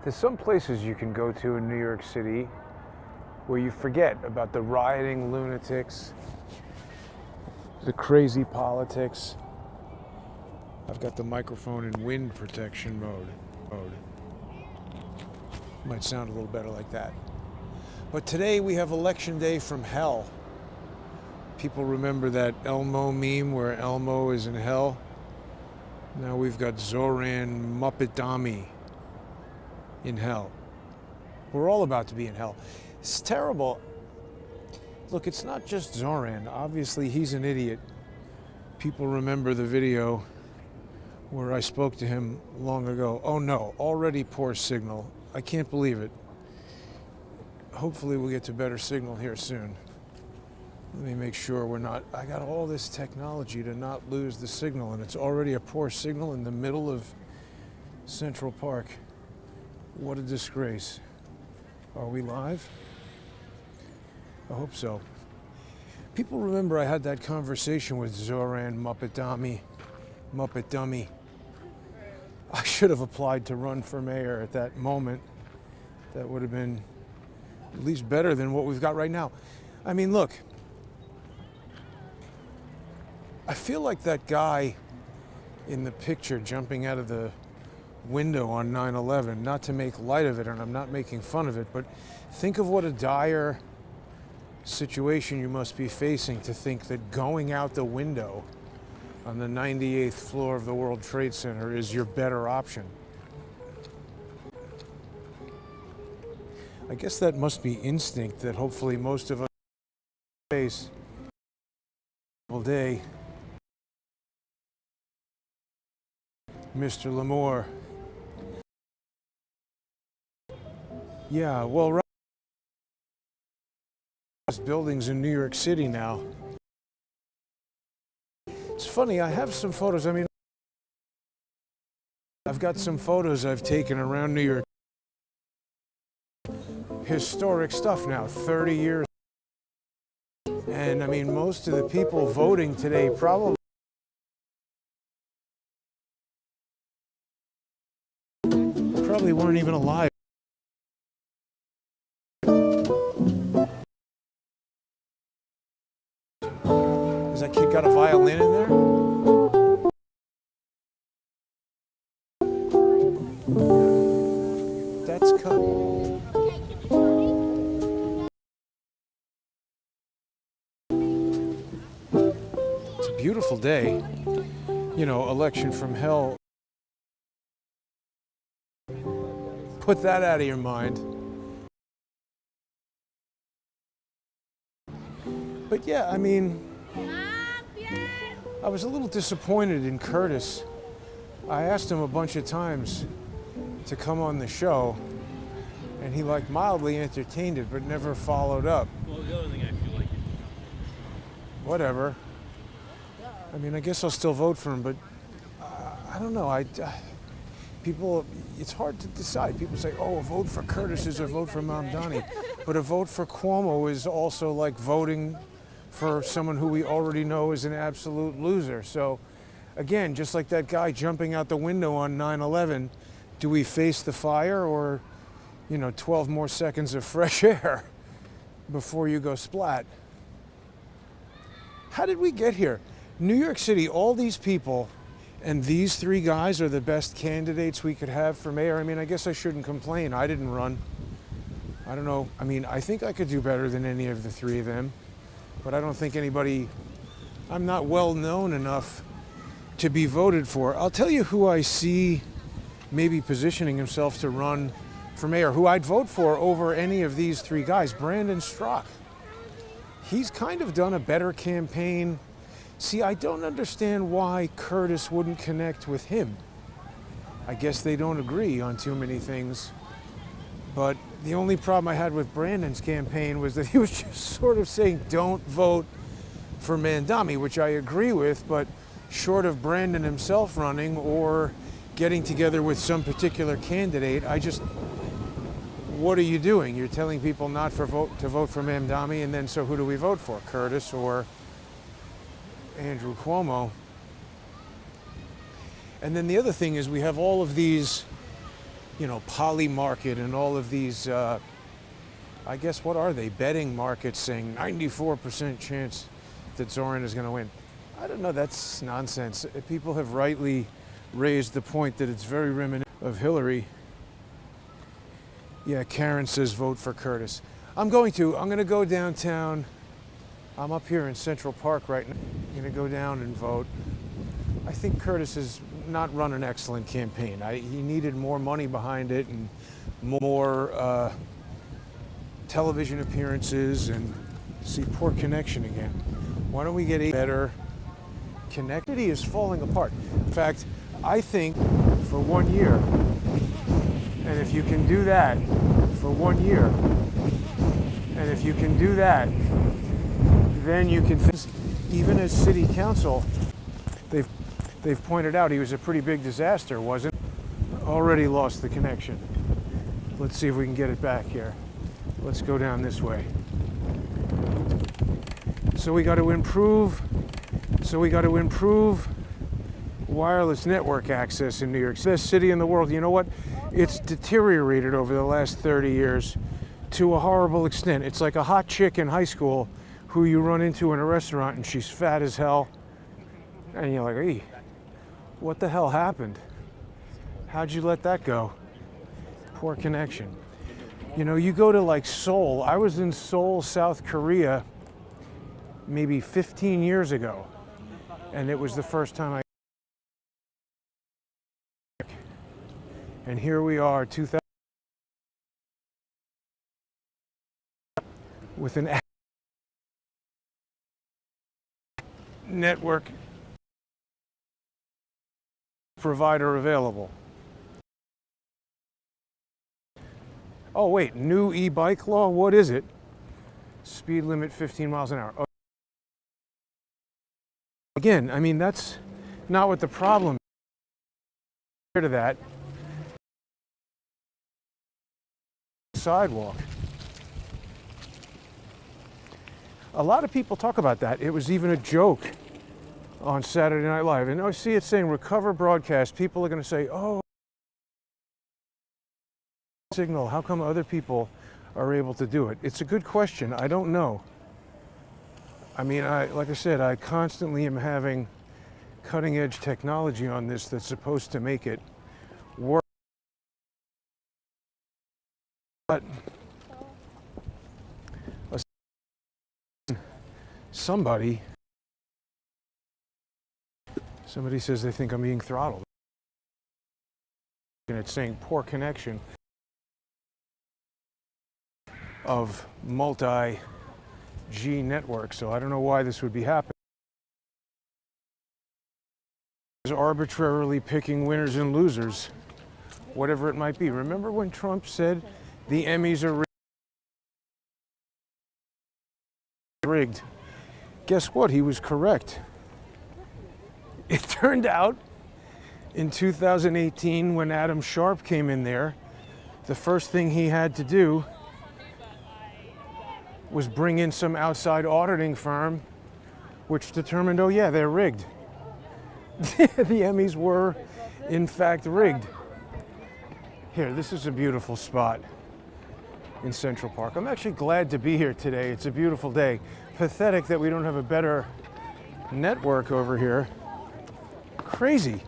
There's some places you can go to in New York City where you forget about the rioting lunatics, the crazy politics. I've got the microphone in wind protection mode. Might sound a little better like that. But today we have election day from hell. People remember that Elmo meme where Elmo is in hell? Now we've got Zoran Muppetami in hell. We're all about to be in hell. It's terrible. Look, it's not just Zoran. Obviously, he's an idiot. People remember the video where I spoke to him long ago. Oh no, already poor signal. I can't believe it. Hopefully we'll get to better signal here soon. Let me make sure we're not, I got all this technology to not lose the signal, and it's already a poor signal in the middle of Central Park. What a disgrace. Are we live? I hope so. People remember I had that conversation with Zoran Muppetami. I should have applied to run for mayor at that moment. That would have been at least better than what we've got right now. I mean, look, I feel like that guy in the picture jumping out of the window on 9/11, not to make light of it, and I'm not making fun of it, but think of what a dire situation you must be facing to think that going out the window on the 98th floor of the World Trade Center is your better option. I guess that must be instinct that hopefully most of us face all day. Mr. Lamore. Yeah, well, right. Buildings in New York City now. It's funny, I have some photos. I mean, I've got some photos I've taken around New York. Historic stuff now, 30 years. And I mean, most of the people voting today probably weren't even alive. Has that kid got a violin in there? That's cool. It's a beautiful day. You know, election from hell. Put that out of your mind. But yeah, I mean, I was a little disappointed in Curtis. I asked him a bunch of times to come on the show, and he like mildly entertained it, but never followed up. Well, the other thing I feel like whatever. I mean, I guess I'll still vote for him, but I don't know. People, it's hard to decide. People say, oh, a vote for Curtis is a vote for Mamdani. But a vote for Cuomo is also like voting for someone who we already know is an absolute loser. So, again, just like that guy jumping out the window on 9/11, do we face the fire or, 12 more seconds of fresh air before you go splat? How did we get here? New York City, all these people, and these three guys are the best candidates we could have for mayor. I mean, I guess I shouldn't complain. I didn't run. I don't know. I mean, I think I could do better than any of the three of them, but I don't think anybody, I'm not well known enough to be voted for. I'll tell you who I see maybe positioning himself to run for mayor, who I'd vote for over any of these three guys, Brandon Strzok. He's kind of done a better campaign. See, I don't understand why Curtis wouldn't connect with him. I guess they don't agree on too many things. But the only problem I had with Brandon's campaign was that he was just sort of saying, don't vote for Mamdani, which I agree with, but short of Brandon himself running or getting together with some particular candidate, what are you doing? You're telling people not to vote for Mamdani, and then so who do we vote for? Curtis or Andrew Cuomo? And then the other thing is we have all of these you know, Poly Market and all of these, I guess, what are they, betting markets saying 94% chance that Zoran is going to win. I don't know, that's nonsense. People have rightly raised the point that it's very reminiscent of Hillary. Yeah, Karen says vote for Curtis. I'm going to go downtown. I'm up here in Central Park right now. I'm going to go down and vote. I think Curtis has not run an excellent campaign. He needed more money behind it and more television appearances, and see, poor connection again. Why don't we get a better connectivity? Is falling apart. In fact, I think for 1 year, and if you can do that for 1 year, and if you can do that, then you can, even as city council, they've pointed out he was a pretty big disaster, wasn't it? Already lost the connection. Let's see if we can get it back here. Let's go down this way. So we got to improve wireless network access in New York. Best city in the world. You know what? It's deteriorated over the last 30 years to a horrible extent. It's like a hot chick in high school who you run into in a restaurant and she's fat as hell. And you're like, hey, what the hell happened? How'd you let that go? Poor connection. You know, you go to like Seoul. I was in Seoul, South Korea, maybe 15 years ago. And it was the first time and here we are, 2000, with an network provider available. Oh wait, new e-bike law? What is it? Speed limit 15 miles an hour. Oh. Again, I mean, that's not what the problem is. To that sidewalk. A lot of people talk about that. It was even a joke on Saturday Night Live. And I see it saying recover broadcast. People are going to say, oh, signal, how come other people are able to do it? It's a good question. I don't know. I mean, like I said, I constantly am having cutting edge technology on this that's supposed to make it work. But somebody says they think I'm being throttled. And it's saying poor connection of multi-G network. So I don't know why this would be happening. Is arbitrarily picking winners and losers, whatever it might be. Remember when Trump said the Emmys are rigged? Guess what? He was correct. It turned out in 2018, when Adam Sharp came in there, the first thing he had to do was bring in some outside auditing firm, which determined, oh yeah, they're rigged. The Emmys were, in fact, rigged. Here, this is a beautiful spot in Central Park. I'm actually glad to be here today. It's a beautiful day. Pathetic that we don't have a better network over here. Crazy.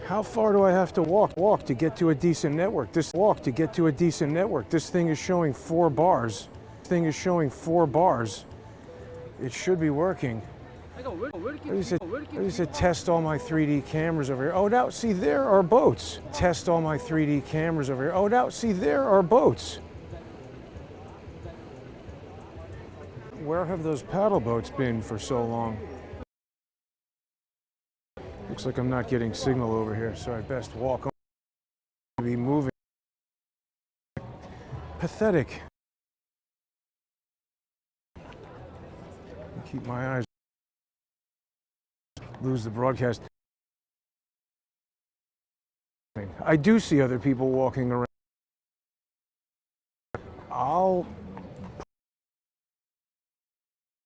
How far do I have to walk to get to a decent network? This thing is showing 4 bars. It should be working. I said test all my 3D cameras over here. Oh, now see, there are boats. Test all my 3D cameras over here. Oh, now see, there are boats. Where have those paddle boats been for so long? Looks like I'm not getting signal over here, so I best walk on. Be moving. Pathetic. Keep my eyes. Lose the broadcast. I do see other people walking around. I'll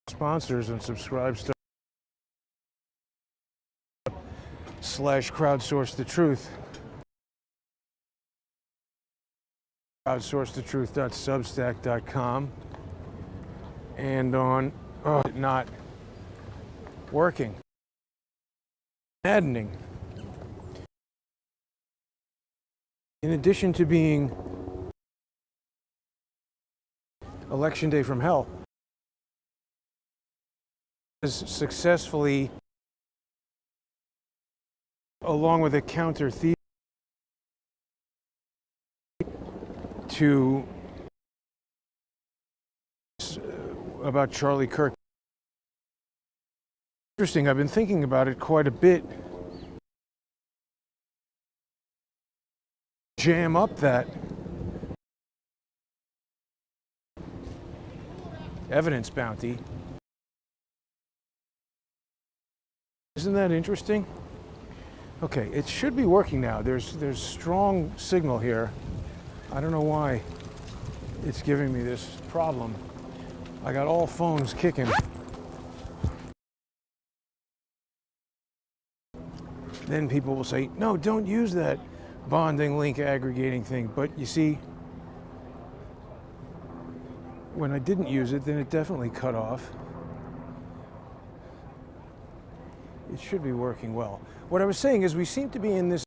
sponsors and subscribe stuff /crowdsource the truth. crowdsourcethetruth.substack.com, and on not working. Maddening. In addition to being election day from hell, has successfully, along with a counter thesis to about Charlie Kirk. Interesting, I've been thinking about it quite a bit. Jam up that evidence bounty. Isn't that interesting? Okay, it should be working now. There's strong signal here. I don't know why it's giving me this problem. I got all phones kicking. Then people will say, no, don't use that bonding link aggregating thing. But you see, when I didn't use it, then it definitely cut off. It should be working well. What I was saying is we seem to be in this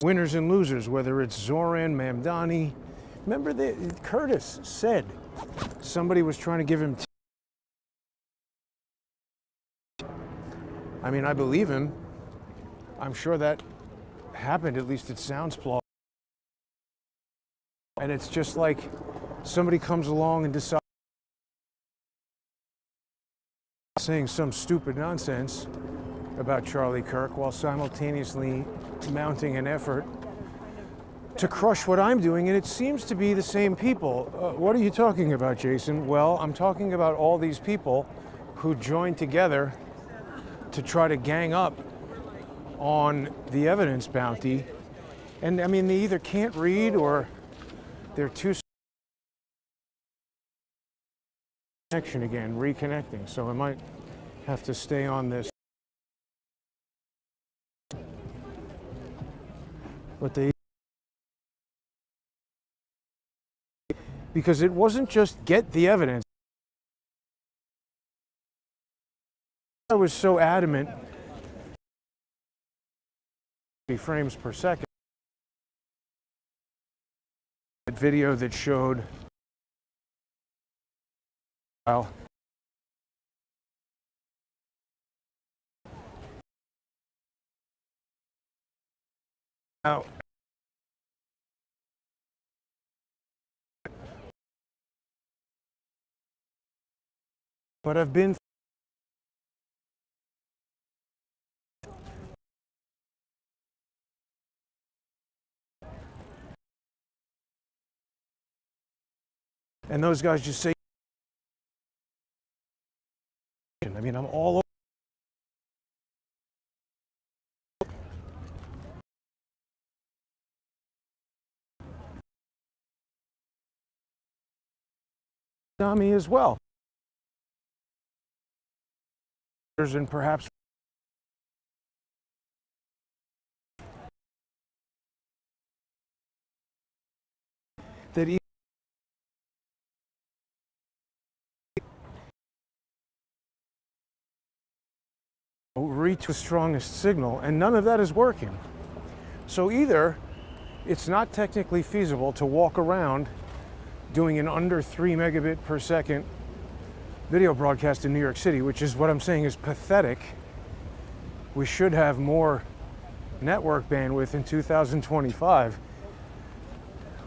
winners and losers, whether it's Zoran Mamdani. Remember that Curtis said somebody was trying to give him I mean, I believe him. I'm sure that happened, at least it sounds plausible. And it's just like somebody comes along and decides saying some stupid nonsense about Charlie Kirk while simultaneously mounting an effort to crush what I'm doing, and it seems to be the same people. What are you talking about, Jason? Well, I'm talking about all these people who joined together to try to gang up on the evidence bounty. And I mean, they either can't read or they're too connection again, reconnecting. So I might have to stay on this. But because it wasn't just get the evidence. I was so adamant, frames per second. That video that showed now but I've been and those guys just say, I mean, I'm all over me as well. And perhaps that reach the strongest signal, and none of that is working. So either it's not technically feasible to walk around doing an under 3 megabit per second video broadcast in New York City, which is what I'm saying is pathetic. We should have more network bandwidth in 2025.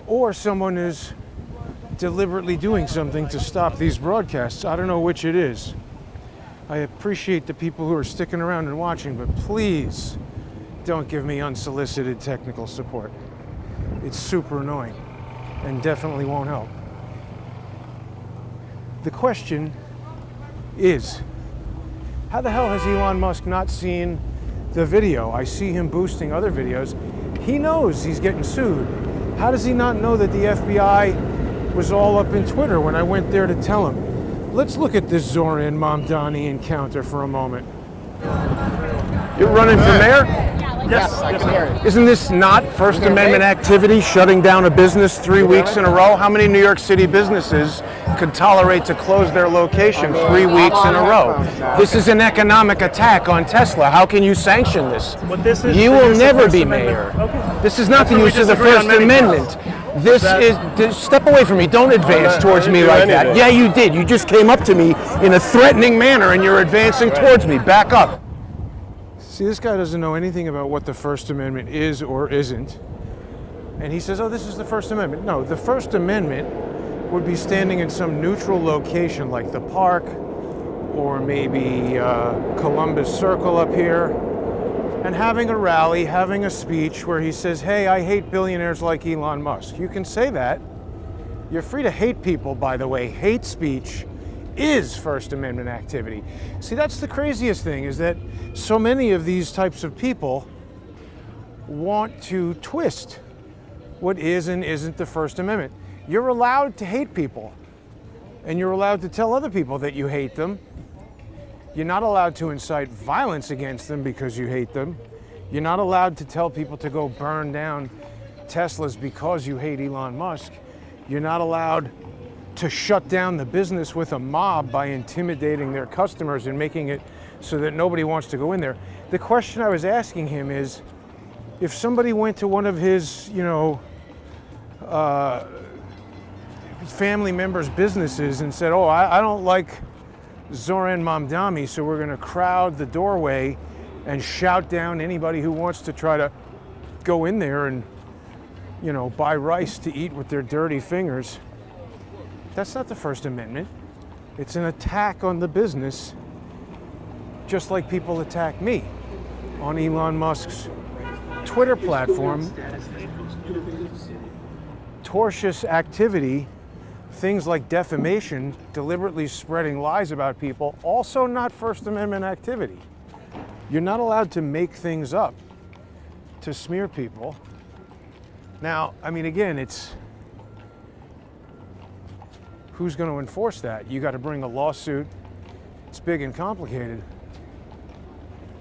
Or someone is deliberately doing something to stop these broadcasts. I don't know which it is. I appreciate the people who are sticking around and watching, but please don't give me unsolicited technical support. It's super annoying and definitely won't help. The question is, how the hell has Elon Musk not seen the video? I see him boosting other videos. He knows he's getting sued. How does he not know that the FBI was all up in Twitter when I went there to tell him? Let's look at this Zoran Mamdani encounter for a moment. You're running for mayor? Yes, I can hear it. Isn't this not First Amendment activity, shutting down a business 3 weeks in a row? How many New York City businesses could tolerate to close their location 3 weeks in a row? This is an economic attack on Tesla. How can you sanction this? You will never be mayor. Okay. This is not the use of the First Amendment. This is, step away from me. Don't advance towards me like that. Yeah, you did. You just came up to me in a threatening manner and you're advancing towards me. Back up. See, this guy doesn't know anything about what the First Amendment is or isn't. And he says, oh, this is the First Amendment. No, the First Amendment would be standing in some neutral location like the park or maybe Columbus Circle up here, and having a rally, having a speech where he says, hey, I hate billionaires like Elon Musk. You can say that. You're free to hate people, by the way. Hate speech is First Amendment activity. See, that's the craziest thing, is that so many of these types of people want to twist what is and isn't the First Amendment. You're allowed to hate people, and you're allowed to tell other people that you hate them. You're not allowed to incite violence against them because you hate them. You're not allowed to tell people to go burn down Teslas because you hate Elon Musk. You're not allowed to shut down the business with a mob by intimidating their customers and making it so that nobody wants to go in there. The question I was asking him is, if somebody went to one of his, family members' businesses and said, oh, I don't like Zoran Mamdani, so we're going to crowd the doorway and shout down anybody who wants to try to go in there and, buy rice to eat with their dirty fingers. That's not the First Amendment. It's an attack on the business, just like people attack me on Elon Musk's Twitter platform. Tortious activity, things like defamation, deliberately spreading lies about people, also not First Amendment activity. You're not allowed to make things up to smear people. Now, again, it's who's going to enforce that? You got to bring a lawsuit. It's big and complicated.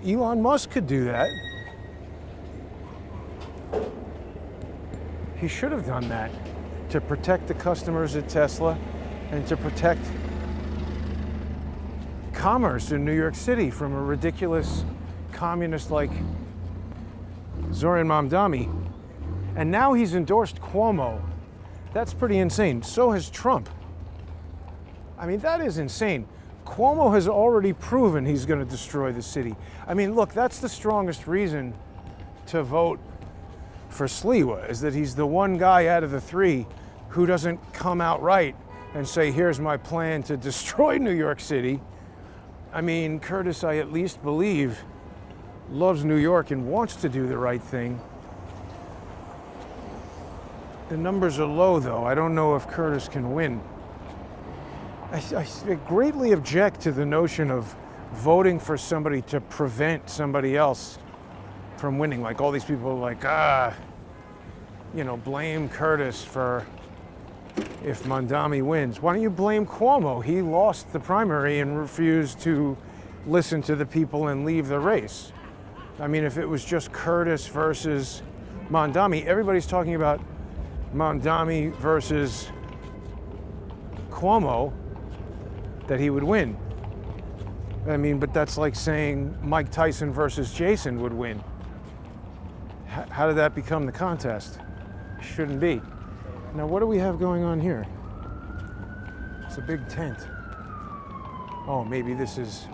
Elon Musk could do that. He should have done that to protect the customers at Tesla and to protect commerce in New York City from a ridiculous communist like Zoran Mamdani. And now he's endorsed Cuomo. That's pretty insane. So has Trump. That is insane. Cuomo has already proven he's going to destroy the city. Look, that's the strongest reason to vote for Sliwa, is that he's the one guy out of the three who doesn't come out right and say, here's my plan to destroy New York City. Curtis, I at least believe, loves New York and wants to do the right thing. The numbers are low, though. I don't know if Curtis can win. I greatly object to the notion of voting for somebody to prevent somebody else from winning. Like all these people are like, blame Curtis for if Mamdani wins. Why don't you blame Cuomo? He lost the primary and refused to listen to the people and leave the race. If it was just Curtis versus Mamdani, everybody's talking about Mamdani versus Cuomo, that he would win. But that's like saying Mike Tyson versus Jason would win. How did that become the contest? Shouldn't be. Now, what do we have going on here? It's a big tent. Oh, maybe this is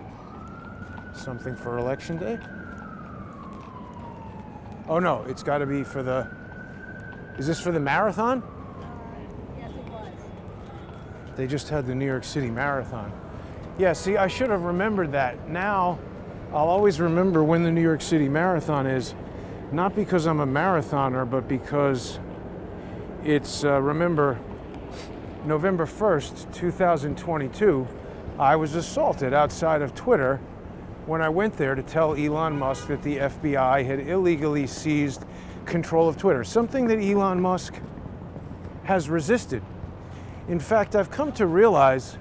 something for Election Day? Oh no, it's got to be for the... Is this for the marathon? Yes, it was. They just had the New York City Marathon. Yeah, see, I should have remembered that. Now, I'll always remember when the New York City Marathon is, not because I'm a marathoner, but because it's, remember, November 1st, 2022, I was assaulted outside of Twitter when I went there to tell Elon Musk that the FBI had illegally seized control of Twitter, something that Elon Musk has resisted. In fact, I've come to realize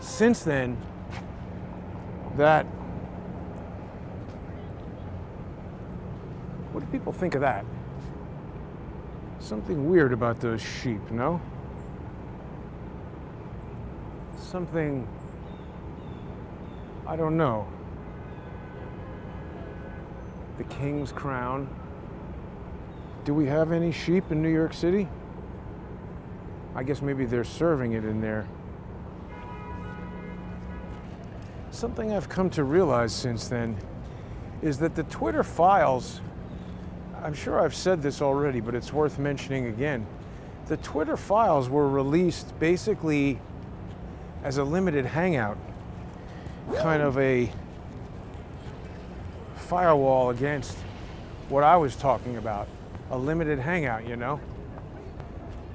since then that What do people think of that? Something weird about those sheep, no? Something, I don't know. The King's Crown. Do we have any sheep in New York City? I guess maybe they're serving it in there. Something I've come to realize since then is that the Twitter files, I'm sure I've said this already, but it's worth mentioning again. The Twitter files were released basically as a limited hangout, kind of a firewall against what I was talking about, a limited hangout, you know?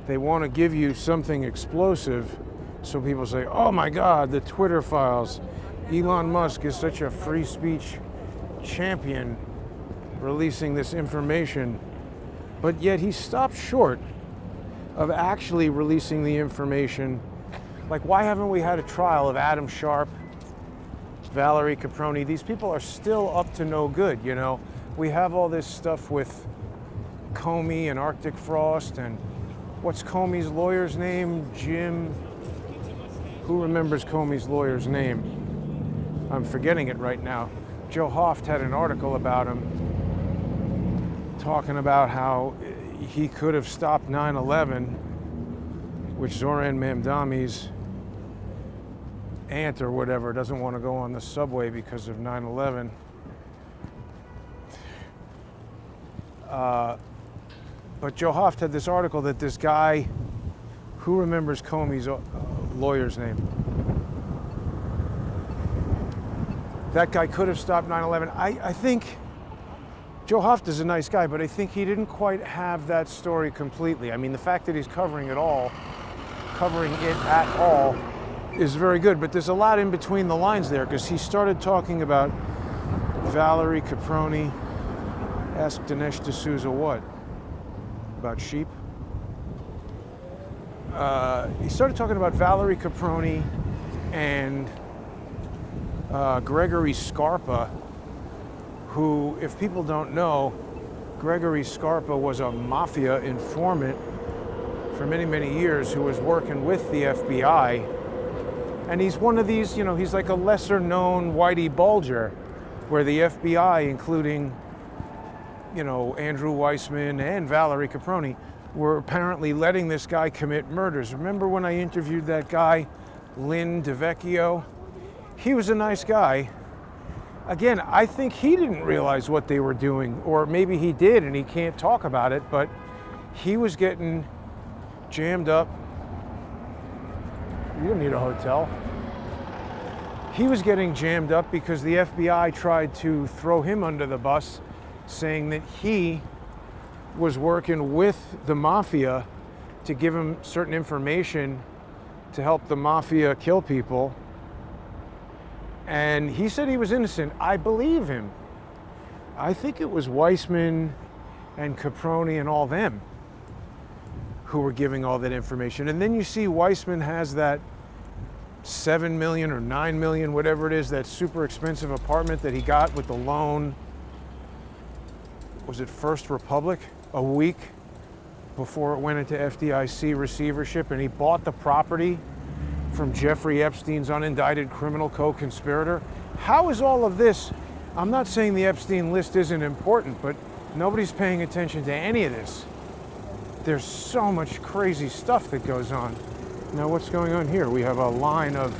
They want to give you something explosive, so people say, oh my God, the Twitter files. Elon Musk is such a free speech champion releasing this information, but yet he stopped short of actually releasing the information. Like, why haven't we had a trial of Adam Sharp, Valerie Caproni? These people are still up to no good, you know? We have all this stuff with Comey and Arctic Frost, and what's Comey's lawyer's name? Jim, who remembers Comey's lawyer's name? I'm forgetting it right now. Joe Hoft had an article about him talking about how he could have stopped 9/11, which Zoran Mamdani's aunt or whatever doesn't want to go on the subway because of 9/11. But Joe Hoft had this article that this guy, who remembers Comey's lawyer's name? That guy could have stopped 9/11. I think Joe Hoft is a nice guy, but I think he didn't quite have that story completely. I mean, the fact that he's covering it at all, is very good. But there's a lot in between the lines there, because he started talking about Valerie Caproni. Ask Dinesh D'Souza what? About sheep? He started talking about Valerie Caproni and Gregory Scarpa, who, if people don't know, Gregory Scarpa was a mafia informant for many, many years who was working with the FBI. And he's one of these, you know, he's like a lesser known Whitey Bulger, where the FBI, including, you know, Andrew Weissman and Valerie Caproni, were apparently letting this guy commit murders. Remember when I interviewed that guy, Lynn DeVecchio? He was a nice guy. Again, I think he didn't realize what they were doing, or maybe he did and he can't talk about it, but he was getting jammed up. You don't need a hotel. He was getting jammed up because the FBI tried to throw him under the bus, saying that he was working with the mafia to give him certain information to help the mafia kill people. And he said he was innocent. I believe him. I think it was Weissman and Caproni and all them who were giving all that information. And then you see Weissman has that 7 million or 9 million, whatever it is, that super expensive apartment that he got with the loan. Was it First Republic? A week before it went into FDIC receivership, and he bought the property from Jeffrey Epstein's unindicted criminal co-conspirator. How is all of this? I'm not saying the Epstein list isn't important, but nobody's paying attention to any of this. There's so much crazy stuff that goes on. Now, what's going on here? We have a line of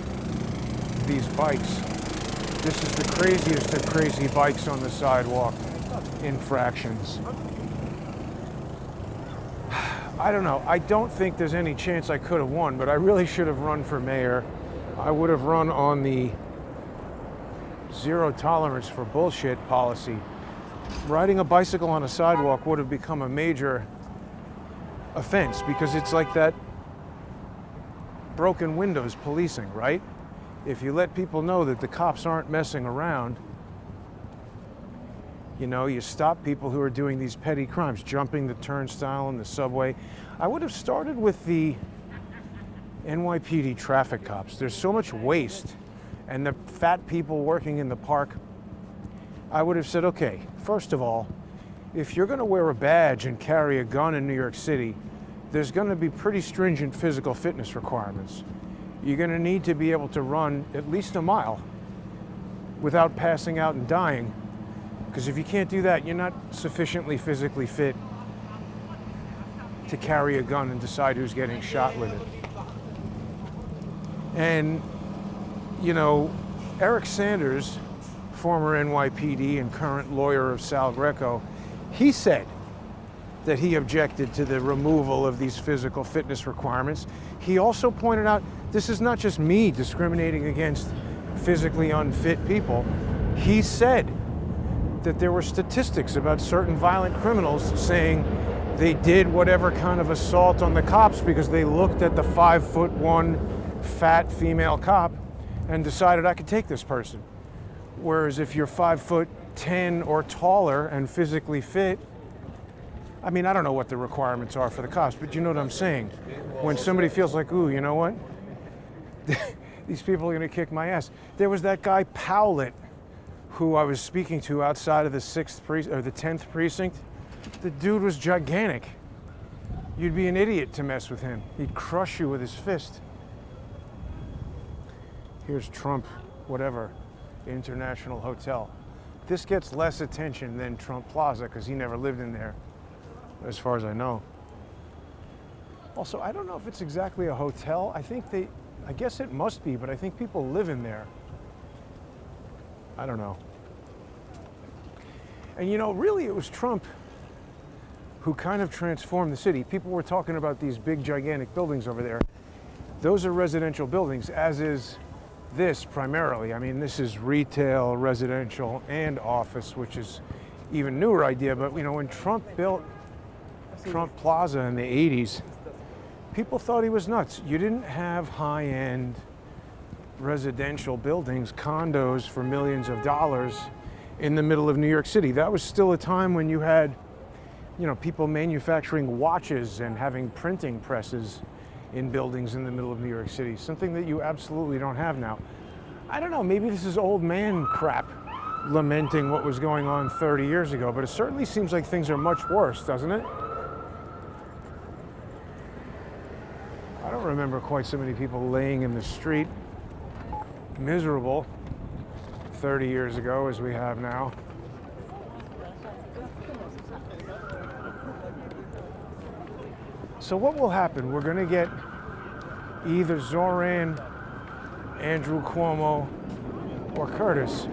these bikes. This is the craziest of crazy bikes on the sidewalk. Infractions. I don't know. I don't think there's any chance I could have won, but I really should have run for mayor. I would have run on the zero tolerance for bullshit policy. Riding a bicycle on a sidewalk would have become a major offense, because it's like that broken windows policing, right? If you let people know that the cops aren't messing around, you know, you stop people who are doing these petty crimes, jumping the turnstile in the subway. I would have started with the NYPD traffic cops. There's so much waste, and the fat people working in the park. I would have said, okay, first of all, if you're going to wear a badge and carry a gun in New York City, there's going to be pretty stringent physical fitness requirements. You're going to need to be able to run at least a mile without passing out and dying. Because if you can't do that, you're not sufficiently physically fit to carry a gun and decide who's getting shot with it. And, you know, Eric Sanders, former NYPD and current lawyer of Sal Greco, he said that he objected to the removal of these physical fitness requirements. He also pointed out this is not just me discriminating against physically unfit people. He said that there were statistics about certain violent criminals saying they did whatever kind of assault on the cops because they looked at the 5'1" fat female cop and decided I could take this person. Whereas if you're 5'10" or taller and physically fit, I mean, I don't know what the requirements are for the cops, but you know what I'm saying. When somebody feels like, ooh, you know what? These people are gonna kick my ass. There was that guy Powlett, who I was speaking to outside of the 10th precinct. The dude was gigantic. You'd be an idiot to mess with him. He'd crush you with his fist. Here's Trump, whatever, International Hotel. This gets less attention than Trump Plaza because he never lived in there, as far as I know. Also, I don't know if it's exactly a hotel. I guess it must be, but I think people live in there. I don't know. And you know, really it was Trump who kind of transformed the city. People were talking about these big, gigantic buildings over there. Those are residential buildings, as is this primarily. I mean, this is retail, residential, and office, which is even newer idea. But you know, when Trump built Trump Plaza in the 80s, people thought he was nuts. You didn't have high-end residential buildings, condos for millions of dollars in the middle of New York City. That was still a time when you had, you know, people manufacturing watches and having printing presses in buildings in the middle of New York City, something that you absolutely don't have now. I don't know, maybe this is old man crap lamenting what was going on 30 years ago, but it certainly seems like things are much worse, doesn't it? I don't remember quite so many people laying in the street miserable 30 years ago as we have now. So what will happen? We're going to get either Zoran, Andrew Cuomo, or Curtis.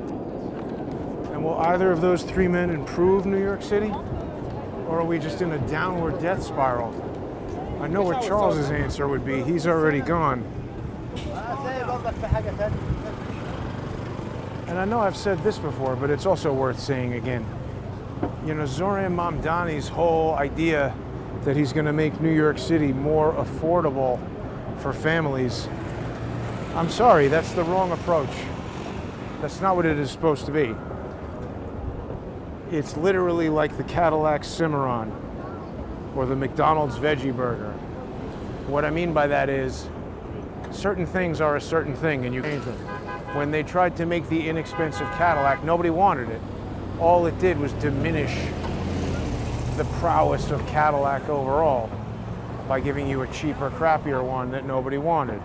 And will either of those three men improve New York City? Or are we just in a downward death spiral? I know what Charles's answer would be. He's already gone. And I know I've said this before, but it's also worth saying again. You know, Zoran Mamdani's whole idea that he's going to make New York City more affordable for families, I'm sorry, that's the wrong approach. That's not what it is supposed to be. It's literally like the Cadillac Cimarron or the McDonald's veggie burger. What I mean by that is certain things are a certain thing and you change them. When they tried to make the inexpensive Cadillac, nobody wanted it. All it did was diminish the prowess of Cadillac overall by giving you a cheaper, crappier one that nobody wanted.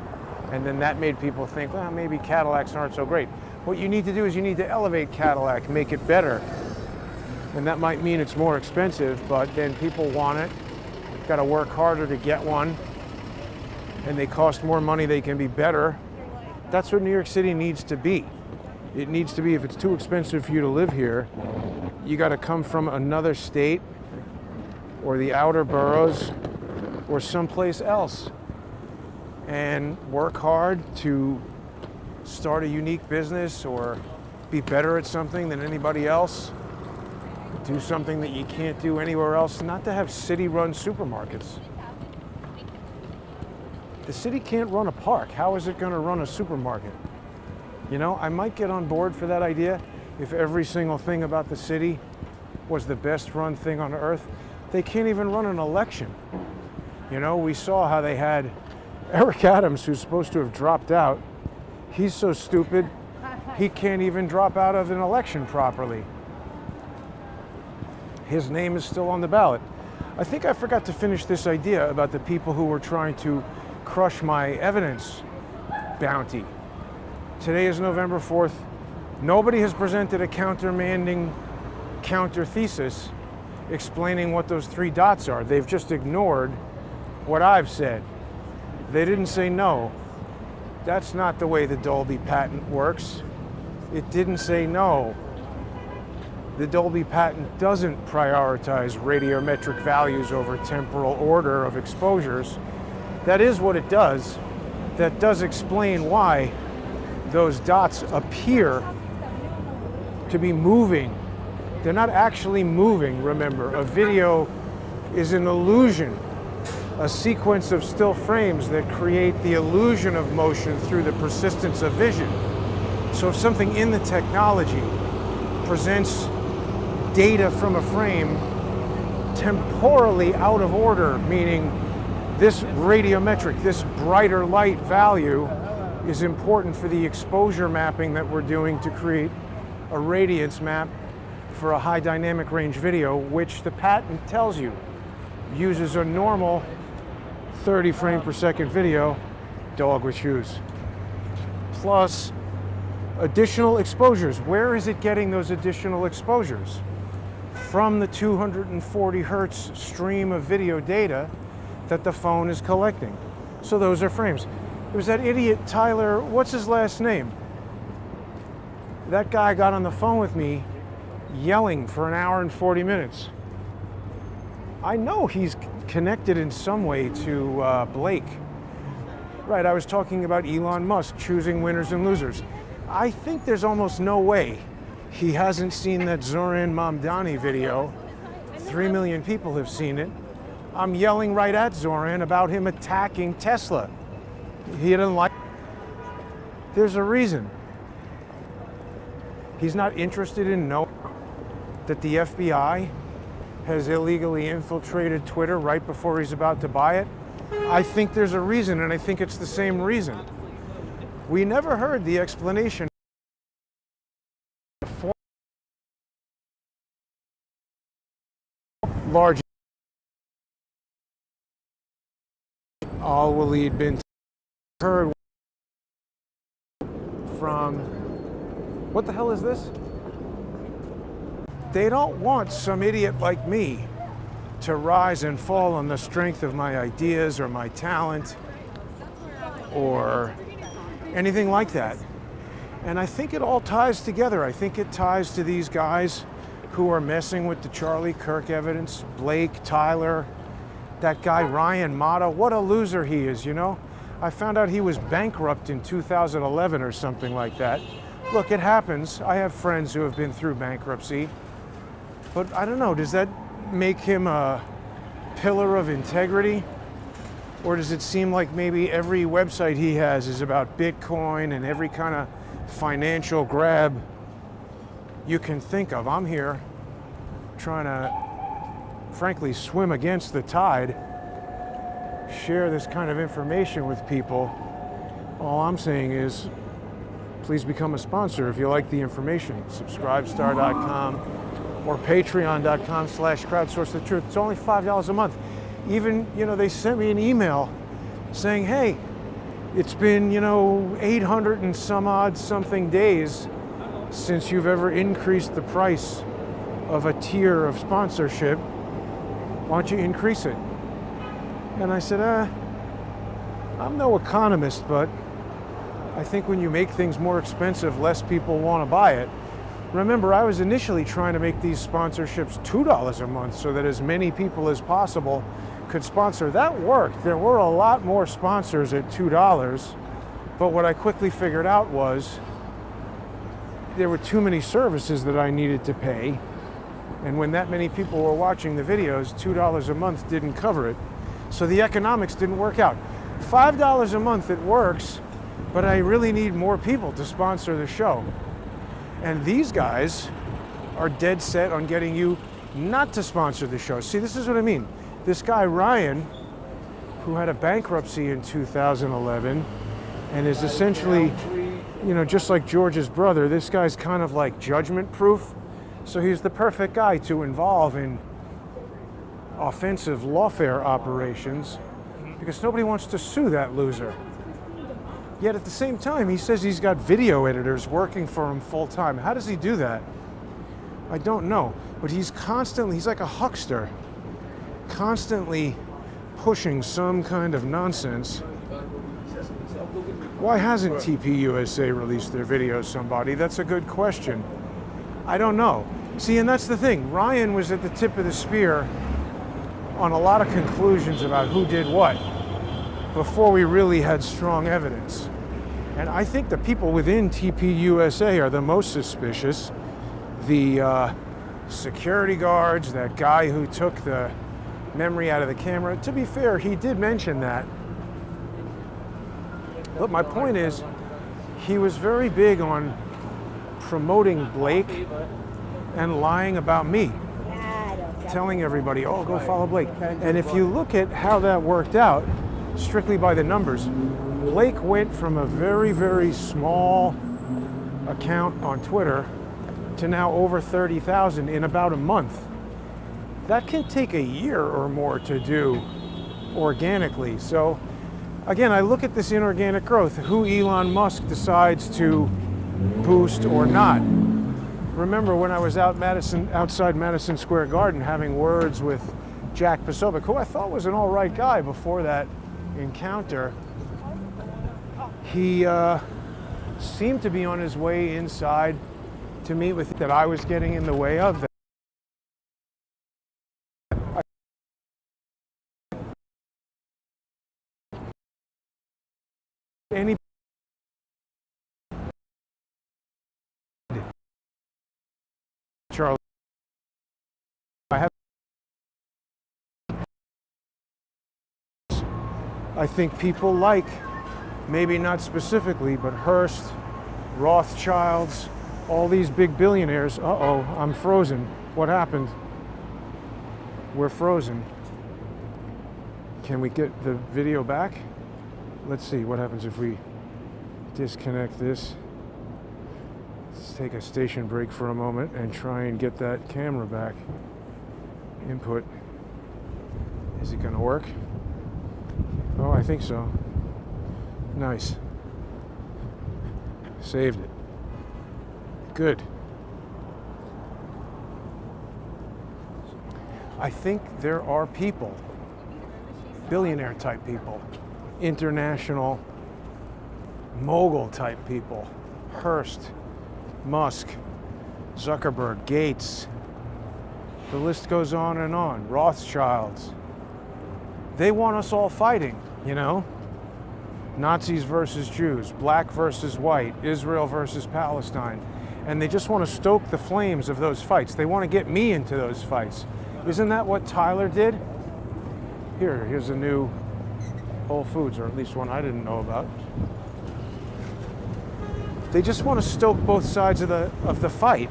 And then that made people think, well, maybe Cadillacs aren't so great. What you need to do is you need to elevate Cadillac, make it better. And that might mean it's more expensive, but then people want it. You've got to work harder to get one. And they cost more money, they can be better. That's what New York City needs to be. It needs to be, if it's too expensive for you to live here, you got to come from another state or the outer boroughs or someplace else and work hard to start a unique business or be better at something than anybody else. Do something that you can't do anywhere else, not to have city-run supermarkets. The city can't run a park. How is it going to run a supermarket? You know, I might get on board for that idea if every single thing about the city was the best run thing on earth. They can't even run an election. You know, we saw how they had Eric Adams, who's supposed to have dropped out. He's so stupid, he can't even drop out of an election properly. his name is still on the ballot. I think I forgot to finish this idea about the people who were trying to crush my evidence bounty. Today is November 4th. Nobody has presented a countermanding counter thesis explaining what those three dots are. They've just ignored what I've said. They didn't say no. That's not the way the Dolby patent works. It didn't say no. The Dolby patent doesn't prioritize radiometric values over temporal order of exposures. That is what it does. That does explain why those dots appear to be moving. They're not actually moving, remember. A video is an illusion, a sequence of still frames that create the illusion of motion through the persistence of vision. So if something in the technology presents data from a frame temporally out of order, meaning this radiometric, this brighter light value is important for the exposure mapping that we're doing to create a radiance map for a high dynamic range video, which the patent tells you uses a normal 30 frame per second video, dog with shoes, plus additional exposures. Where is it getting those additional exposures? From the 240 hertz stream of video data that the phone is collecting. So those are frames. There was that idiot Tyler, what's his last name? That guy got on the phone with me yelling for an hour and 40 minutes. I know he's connected in some way to Blake. Right, I was talking about Elon Musk choosing winners and losers. I think there's almost no way he hasn't seen that Zoran Mamdani video. 3 million people have seen it. I'm yelling right at Zoran about him attacking Tesla. He didn't like. There's a reason. He's not interested in knowing that the FBI has illegally infiltrated Twitter right before he's about to buy it. I think there's a reason, and I think it's the same reason. We never heard the explanation. Large Al-Walid bin heard from, what the hell is this? They don't want some idiot like me to rise and fall on the strength of my ideas or my talent or anything like that. And I think it all ties together. I think it ties to these guys who are messing with the Charlie Kirk evidence, Blake, Tyler, that guy Ryan Mata. What a loser he is, you know? I found out he was bankrupt in 2011 or something like that. Look, it happens. I have friends who have been through bankruptcy. But I don't know, does that make him a pillar of integrity? Or does it seem like maybe every website he has is about Bitcoin and every kind of financial grab you can think of? I'm here trying to, frankly, swim against the tide, share this kind of information with people. All I'm saying is, please become a sponsor if you like the information. Subscribestar.com or patreon.com/crowdsource the truth. It's only $5 a month. Even, you know, they sent me an email saying, hey, it's been, 800 and some odd something days since you've ever increased the price of a tier of sponsorship. Why don't you increase it? And I said, I'm no economist, but I think when you make things more expensive, less people want to buy it. Remember, I was initially trying to make these sponsorships $2 a month so that as many people as possible could sponsor. That worked. There were a lot more sponsors at $2, but what I quickly figured out was there were too many services that I needed to pay, and when that many people were watching the videos, $2 a month didn't cover it. So the economics didn't work out. $5 a month, it works, but I really need more people to sponsor the show. And these guys are dead set on getting you not to sponsor the show. See, this is what I mean. This guy, Ryan, who had a bankruptcy in 2011 and is essentially, just like George's brother, this guy's kind of like judgment proof. So he's the perfect guy to involve in offensive lawfare operations because nobody wants to sue that loser. Yet at the same time, he says he's got video editors working for him full time. How does he do that? I don't know. But he's like a huckster, constantly pushing some kind of nonsense. Why hasn't TPUSA released their videos, somebody? That's a good question. I don't know. See, and that's the thing. Ryan was at the tip of the spear on a lot of conclusions about who did what before we really had strong evidence. And I think the people within TPUSA are the most suspicious. The security guards, that guy who took the memory out of the camera. To be fair, he did mention that. But my point is, he was very big on promoting Blake and lying about me. Telling everybody, oh, go follow Blake. And if you look at how that worked out, strictly by the numbers, Blake went from a very, very small account on Twitter to now over 30,000 in about a month. That can take a year or more to do organically. So again, I look at this inorganic growth, who Elon Musk decides to boost or not. Remember when I was outside Madison Square Garden having words with Jack Posobiec, who I thought was an all right guy before that encounter. He seemed to be on his way inside to meet with that I was getting in the way of that. Any Charlie, I think people like, maybe not specifically, but Hearst, Rothschilds, all these big billionaires. Uh-oh, I'm frozen. What happened? We're frozen. Can we get the video back? Let's see what happens if we disconnect this. Let's take a station break for a moment and try and get that camera back. Input. Is it going to work? Oh, I think so. Nice. Saved it. Good. I think there are people, billionaire type people, international mogul type people, Hearst, Musk, Zuckerberg, Gates, the list goes on and on, Rothschilds. They want us all fighting, you know? Nazis versus Jews, black versus white, Israel versus Palestine. And they just want to stoke the flames of those fights. They want to get me into those fights. Isn't that what Tyler did? Here's a new Whole Foods, or at least one I didn't know about. They just want to stoke both sides of the fight,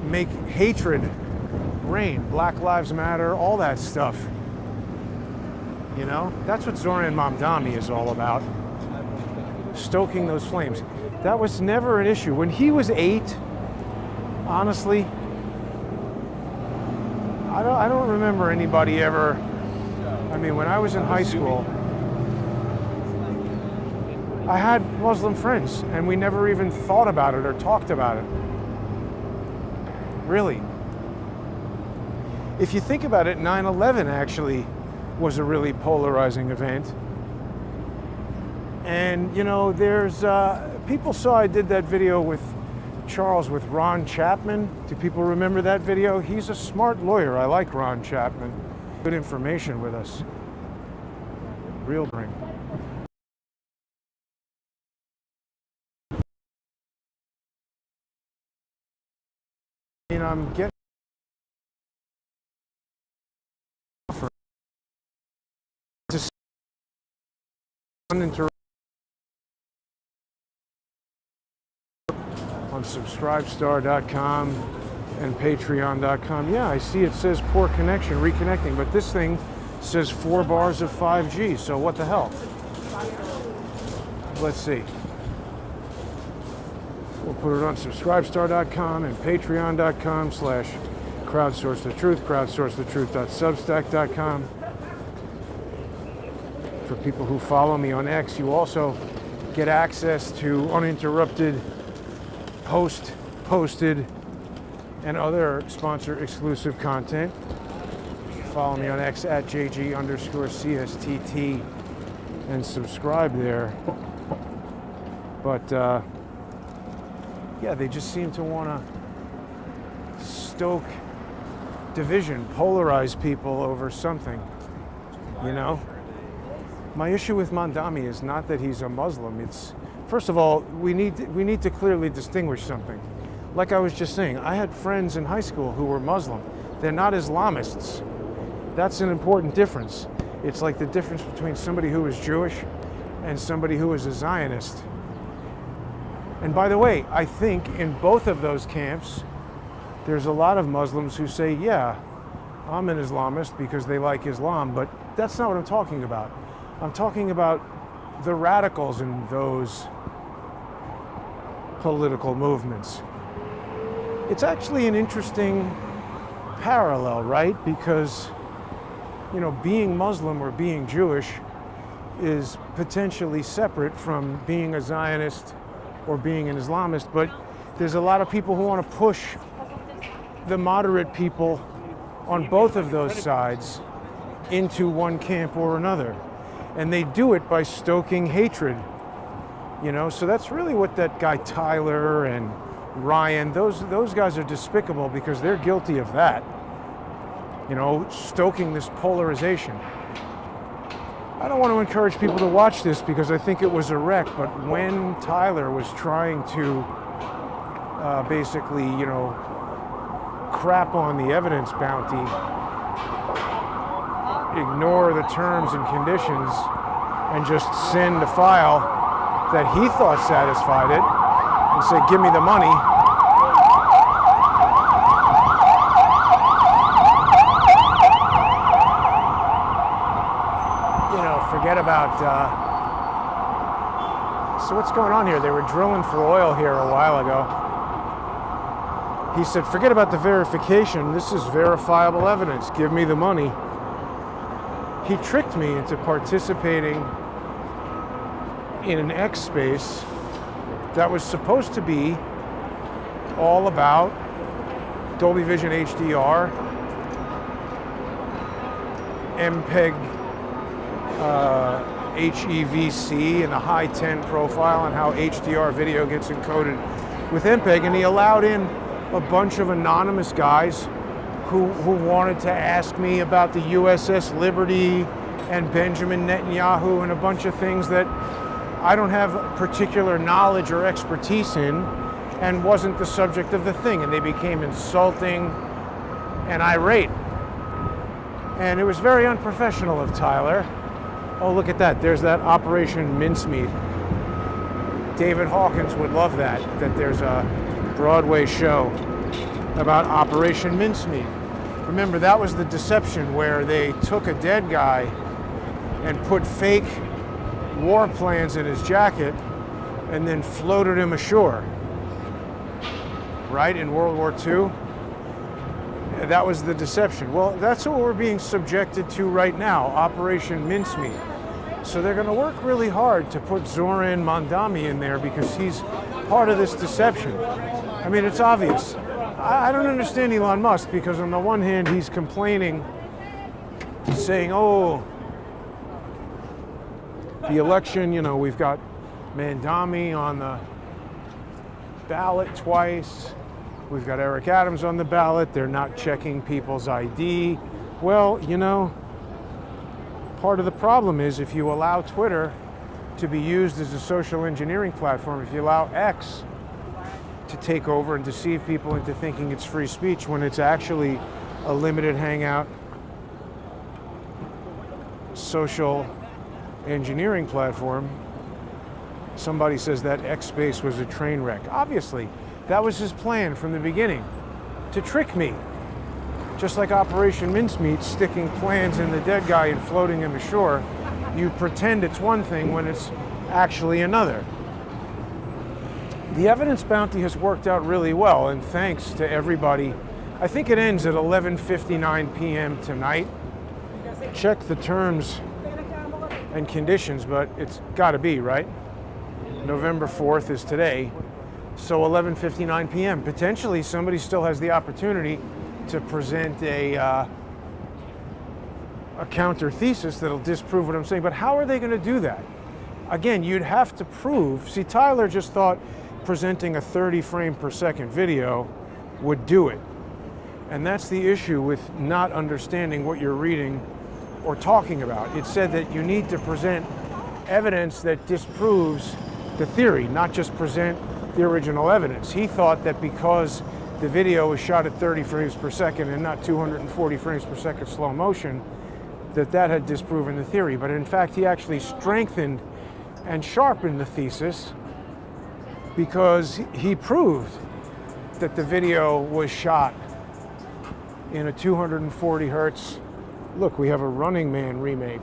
make hatred reign, Black Lives Matter, all that stuff. You know, that's what Zoran Mamdani is all about, stoking those flames. That was never an issue. When he was 8, honestly, I don't remember anybody ever. I mean, when I was in high school, I had Muslim friends, and we never even thought about it or talked about it. Really. If you think about it, 9/11 actually was a really polarizing event. And, you know, there's, people saw I did that video with Charles with Ron Chapman. Do people remember that video? He's a smart lawyer. I like Ron Chapman. Good information with us. Real bring. I mean, I'm getting on subscribestar.com and patreon.com. Yeah, I see it says poor connection, reconnecting, but this thing says 4 bars of 5G, so what the hell? Let's see. We'll put it on subscribestar.com and patreon.com/crowdsourcethetruth, crowdsourcethetruth.substack.com. For people who follow me on X, you also get access to uninterrupted posted and other sponsor exclusive content. Follow me on X at JG_CSTT and subscribe there. But yeah, they just seem to want to stoke division, polarize people over something, you know? My issue with Mandami is not that he's a Muslim. It's, first of all, we need to clearly distinguish something. Like I was just saying, I had friends in high school who were Muslim. They're not Islamists. That's an important difference. It's like the difference between somebody who is Jewish and somebody who is a Zionist. And by the way, I think in both of those camps, there's a lot of Muslims who say, yeah, I'm an Islamist because they like Islam, but that's not what I'm talking about. I'm talking about the radicals in those political movements. It's actually an interesting parallel, right? Because, you know, being Muslim or being Jewish is potentially separate from being a Zionist or being an Islamist, but there's a lot of people who want to push the moderate people on both of those sides into one camp or another. And they do it by stoking hatred, you know? So that's really what that guy Tyler and Ryan, those guys are despicable because they're guilty of that, you know, stoking this polarization. I don't want to encourage people to watch this because I think it was a wreck, but when Tyler was trying to basically, you know, crap on the evidence bounty, ignore the terms and conditions, and just send a file that he thought satisfied it and say, give me the money. You know, forget about, so what's going on here? They were drilling for oil here a while ago. He said, forget about the verification. This is verifiable evidence. Give me the money. He tricked me into participating in an X space that was supposed to be all about Dolby Vision HDR, MPEG HEVC and the high 10 profile and how HDR video gets encoded with MPEG, and he allowed in a bunch of anonymous guys who wanted to ask me about the USS Liberty and Benjamin Netanyahu and a bunch of things that I don't have particular knowledge or expertise in and wasn't the subject of the thing. And they became insulting and irate. And it was very unprofessional of Tyler. Oh, look at that. There's that Operation Mincemeat. David Hawkins would love that there's a Broadway show about Operation Mincemeat. Remember, that was the deception where they took a dead guy and put fake war plans in his jacket and then floated him ashore. Right, in World War II? That was the deception. Well, that's what we're being subjected to right now, Operation Mincemeat. So they're going to work really hard to put Zoran Mandami in there because he's part of this deception. I mean, it's obvious. I don't understand Elon Musk because on the one hand, he's complaining, saying, oh, the election, you know, we've got Mandami on the ballot twice. We've got Eric Adams on the ballot. They're not checking people's ID. Well, you know, part of the problem is if you allow Twitter to be used as a social engineering platform, if you allow X to take over and deceive people into thinking it's free speech when it's actually a limited hangout social engineering platform, somebody says that X space was a train wreck. Obviously, that was his plan from the beginning, to trick me. Just like Operation Mincemeat, sticking plans in the dead guy and floating him ashore, you pretend it's one thing when it's actually another. the evidence bounty has worked out really well, and thanks to everybody. I think it ends at 11:59 p.m. tonight. Check the terms and conditions, but it's got to be, right? November 4th is today, so 11:59 p.m. Potentially somebody still has the opportunity to present a counter thesis that'll disprove what I'm saying. But how are they going to do that? Again, you'd have to prove. See, Tyler just thought presenting a 30 frame per second video would do it. And that's the issue with not understanding what you're reading or talking about. It said that you need to present evidence that disproves the theory, not just present the original evidence. He thought that because the video was shot at 30 frames per second and not 240 frames per second slow motion, that had disproven the theory. But in fact, he actually strengthened and sharpened the thesis because he proved that the video was shot in a 240 hertz. Look, we have a Running Man remake.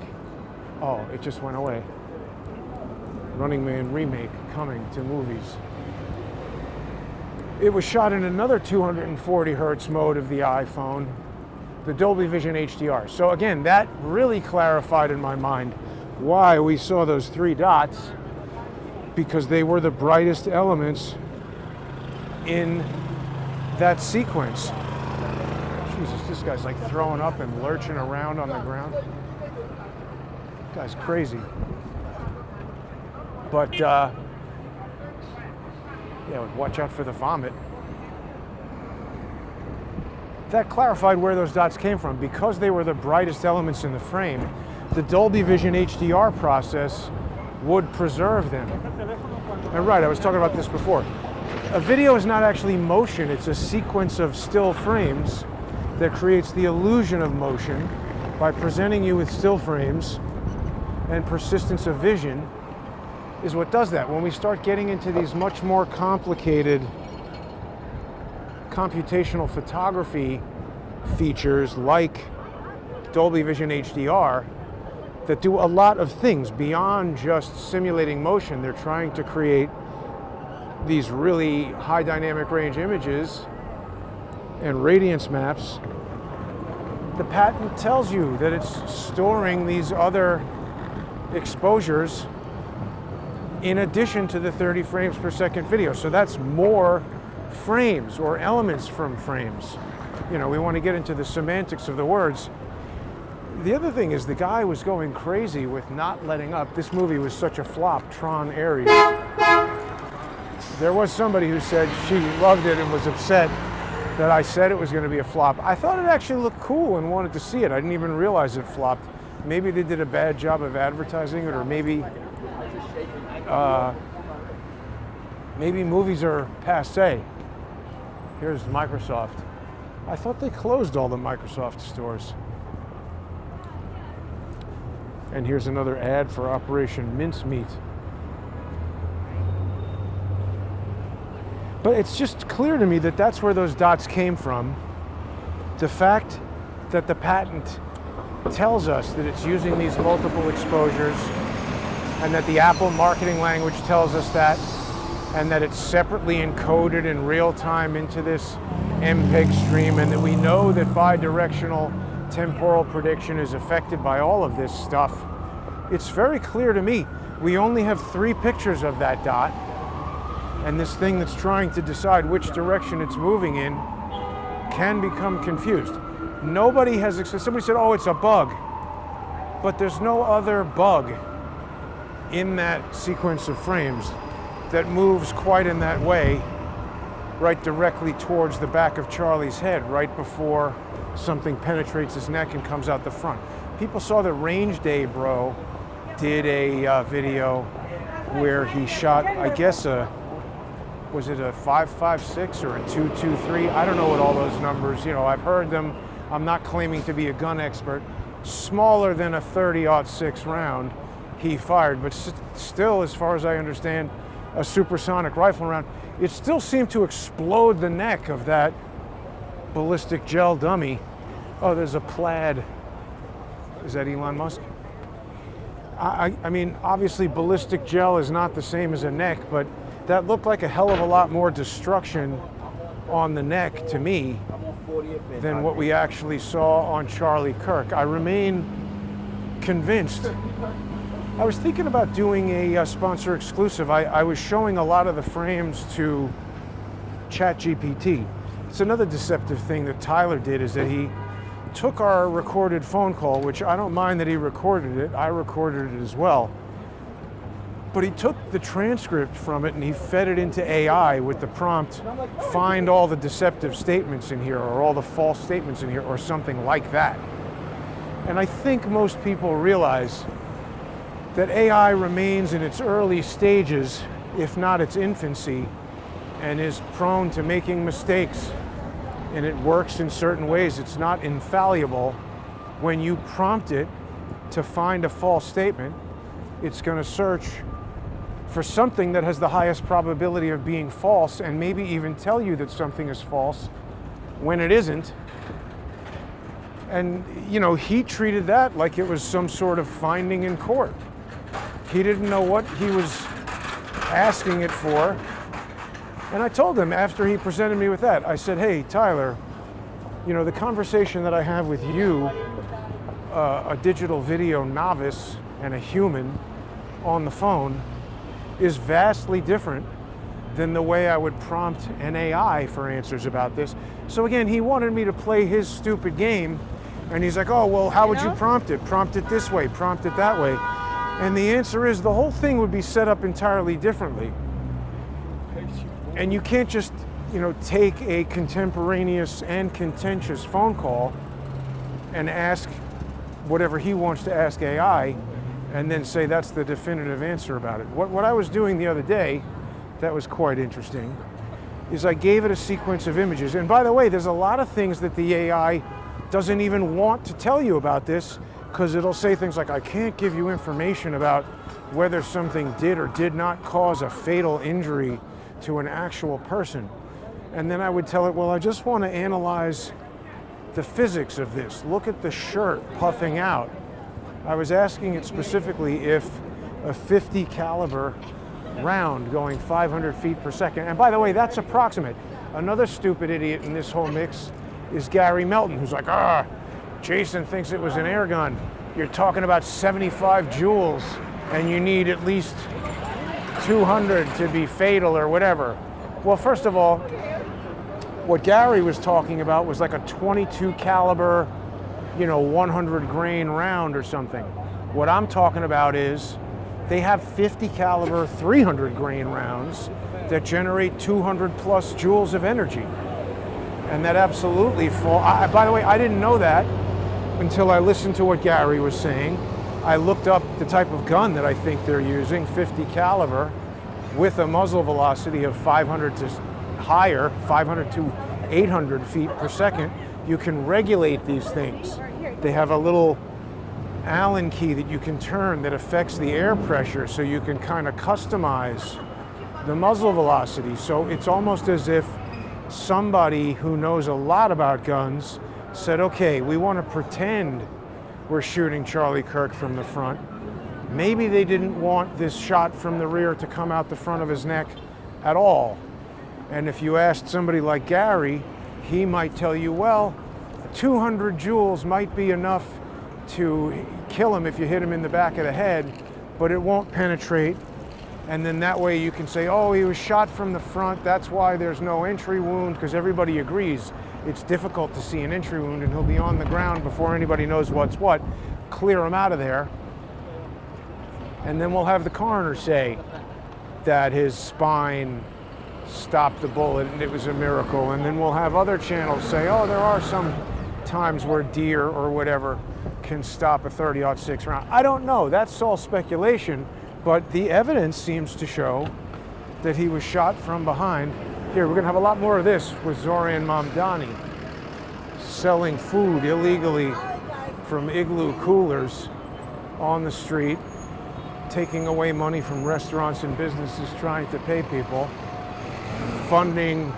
Oh, it just went away. Running Man remake coming to movies. It was shot in another 240 hertz mode of the iPhone, the Dolby Vision HDR. So again, that really clarified in my mind why we saw those 3 dots, because they were the brightest elements in that sequence. Jesus, this guy's like throwing up and lurching around on the ground. This guy's crazy. But yeah, watch out for the vomit. That clarified where those dots came from. Because they were the brightest elements in the frame, the Dolby Vision HDR process would preserve them. And right, I was talking about this before. A video is not actually motion, it's a sequence of still frames that creates the illusion of motion by presenting you with still frames, and persistence of vision is what does that. When we start getting into these much more complicated computational photography features like Dolby Vision HDR that do a lot of things beyond just simulating motion, they're trying to create these really high dynamic range images and radiance maps. The patent tells you that it's storing these other exposures in addition to the 30 frames per second video. So that's more frames or elements from frames. You know, we want to get into the semantics of the words. The other thing is the guy was going crazy with not letting up. This movie was such a flop, Tron Ares. There was somebody who said she loved it and was upset that I said it was going to be a flop. I thought it actually looked cool and wanted to see it. I didn't even realize it flopped. Maybe they did a bad job of advertising it, or maybe maybe movies are passé. Here's Microsoft. I thought they closed all the Microsoft stores. And here's another ad for Operation Mincemeat. But it's just clear to me that that's where those dots came from. The fact that the patent tells us that it's using these multiple exposures, and that the Apple marketing language tells us that, and that it's separately encoded in real time into this MPEG stream, and that we know that bidirectional temporal prediction is affected by all of this stuff. It's very clear to me. We only have 3 pictures of that dot, and this thing that's trying to decide which direction it's moving in can become confused. Nobody has, somebody said, oh, it's a bug. But there's no other bug in that sequence of frames that moves quite in that way, right directly towards the back of Charlie's head, right before something penetrates his neck and comes out the front. People saw that Range Day Bro did a video where he shot, I guess, was it a 5.56 or a 2.23? I don't know what all those numbers, you know, I've heard them. I'm not claiming to be a gun expert. Smaller than a 30-06 round he fired, but still, as far as I understand, a supersonic rifle round. It still seemed to explode the neck of that ballistic gel dummy. Oh, there's a Plaid. Is that Elon Musk? I mean, obviously ballistic gel is not the same as a neck, but that looked like a hell of a lot more destruction on the neck to me than what we actually saw on Charlie Kirk. I remain convinced. I was thinking about doing a sponsor exclusive. I was showing a lot of the frames to ChatGPT. It's another deceptive thing that Tyler did, is that he took our recorded phone call, which I don't mind that he recorded it. I recorded it as well. But he took the transcript from it and he fed it into AI with the prompt, find all the deceptive statements in here, or all the false statements in here, or something like that. And I think most people realize that AI remains in its early stages, if not its infancy, and is prone to making mistakes. And it works in certain ways. It's not infallible. When you prompt it to find a false statement, it's going to search for something that has the highest probability of being false, and maybe even tell you that something is false when it isn't. And, you know, he treated that like it was some sort of finding in court. He didn't know what he was asking it for. And I told him after he presented me with that, I said, hey, Tyler, you know, the conversation that I have with you, a digital video novice and a human on the phone, is vastly different than the way I would prompt an AI for answers about this. So again, he wanted me to play his stupid game, and he's like, oh, well, how would you prompt it? Prompt it this way, prompt it that way. And the answer is the whole thing would be set up entirely differently. And you can't just, you know, take a contemporaneous and contentious phone call and ask whatever he wants to ask AI and then say that's the definitive answer about it. What I was doing the other day that was quite interesting is I gave it a sequence of images. And by the way, there's a lot of things that the AI doesn't even want to tell you about this, because it'll say things like, I can't give you information about whether something did or did not cause a fatal injury to an actual person. And then I would tell it, well, I just want to analyze the physics of this. Look at the shirt puffing out. I was asking it specifically if a 50 caliber round going 500 feet per second, and by the way, that's approximate. Another stupid idiot in this whole mix is Gary Melton, who's like, Jason thinks it was an air gun. You're talking about 75 joules and you need at least 200 to be fatal or whatever. Well, first of all, what Gary was talking about was like a 22 caliber, 100 grain round or something. What I'm talking about is they have 50 caliber 300 grain rounds that generate 200 plus joules of energy. And that absolutely by the way, I didn't know that until I listened to what Gary was saying. I looked up the type of gun that I think they're using, 50 caliber, with a muzzle velocity of 500 to higher, 500 to 800 feet per second. You can regulate these things. They have a little Allen key that you can turn that affects the air pressure, so you can kind of customize the muzzle velocity. So it's almost as if somebody who knows a lot about guns said, okay, we want to pretend we're shooting Charlie Kirk from the front. Maybe they didn't want this shot from the rear to come out the front of his neck at all. And if you asked somebody like Gary, he might tell you, well, 200 joules might be enough to kill him if you hit him in the back of the head, but it won't penetrate. And then that way you can say, oh, he was shot from the front, that's why there's no entry wound, because everybody agrees it's difficult to see an entry wound, and he'll be on the ground before anybody knows what's what. Clear him out of there. And then we'll have the coroner say that his spine stopped the bullet and it was a miracle. And then we'll have other channels say, oh, there are some times where deer or whatever can stop a 30-06 round. I don't know, that's all speculation, but the evidence seems to show that he was shot from behind. Here, we're gonna have a lot more of this with Zoran Mamdani selling food illegally from igloo coolers on the street, taking away money from restaurants and businesses trying to pay people, funding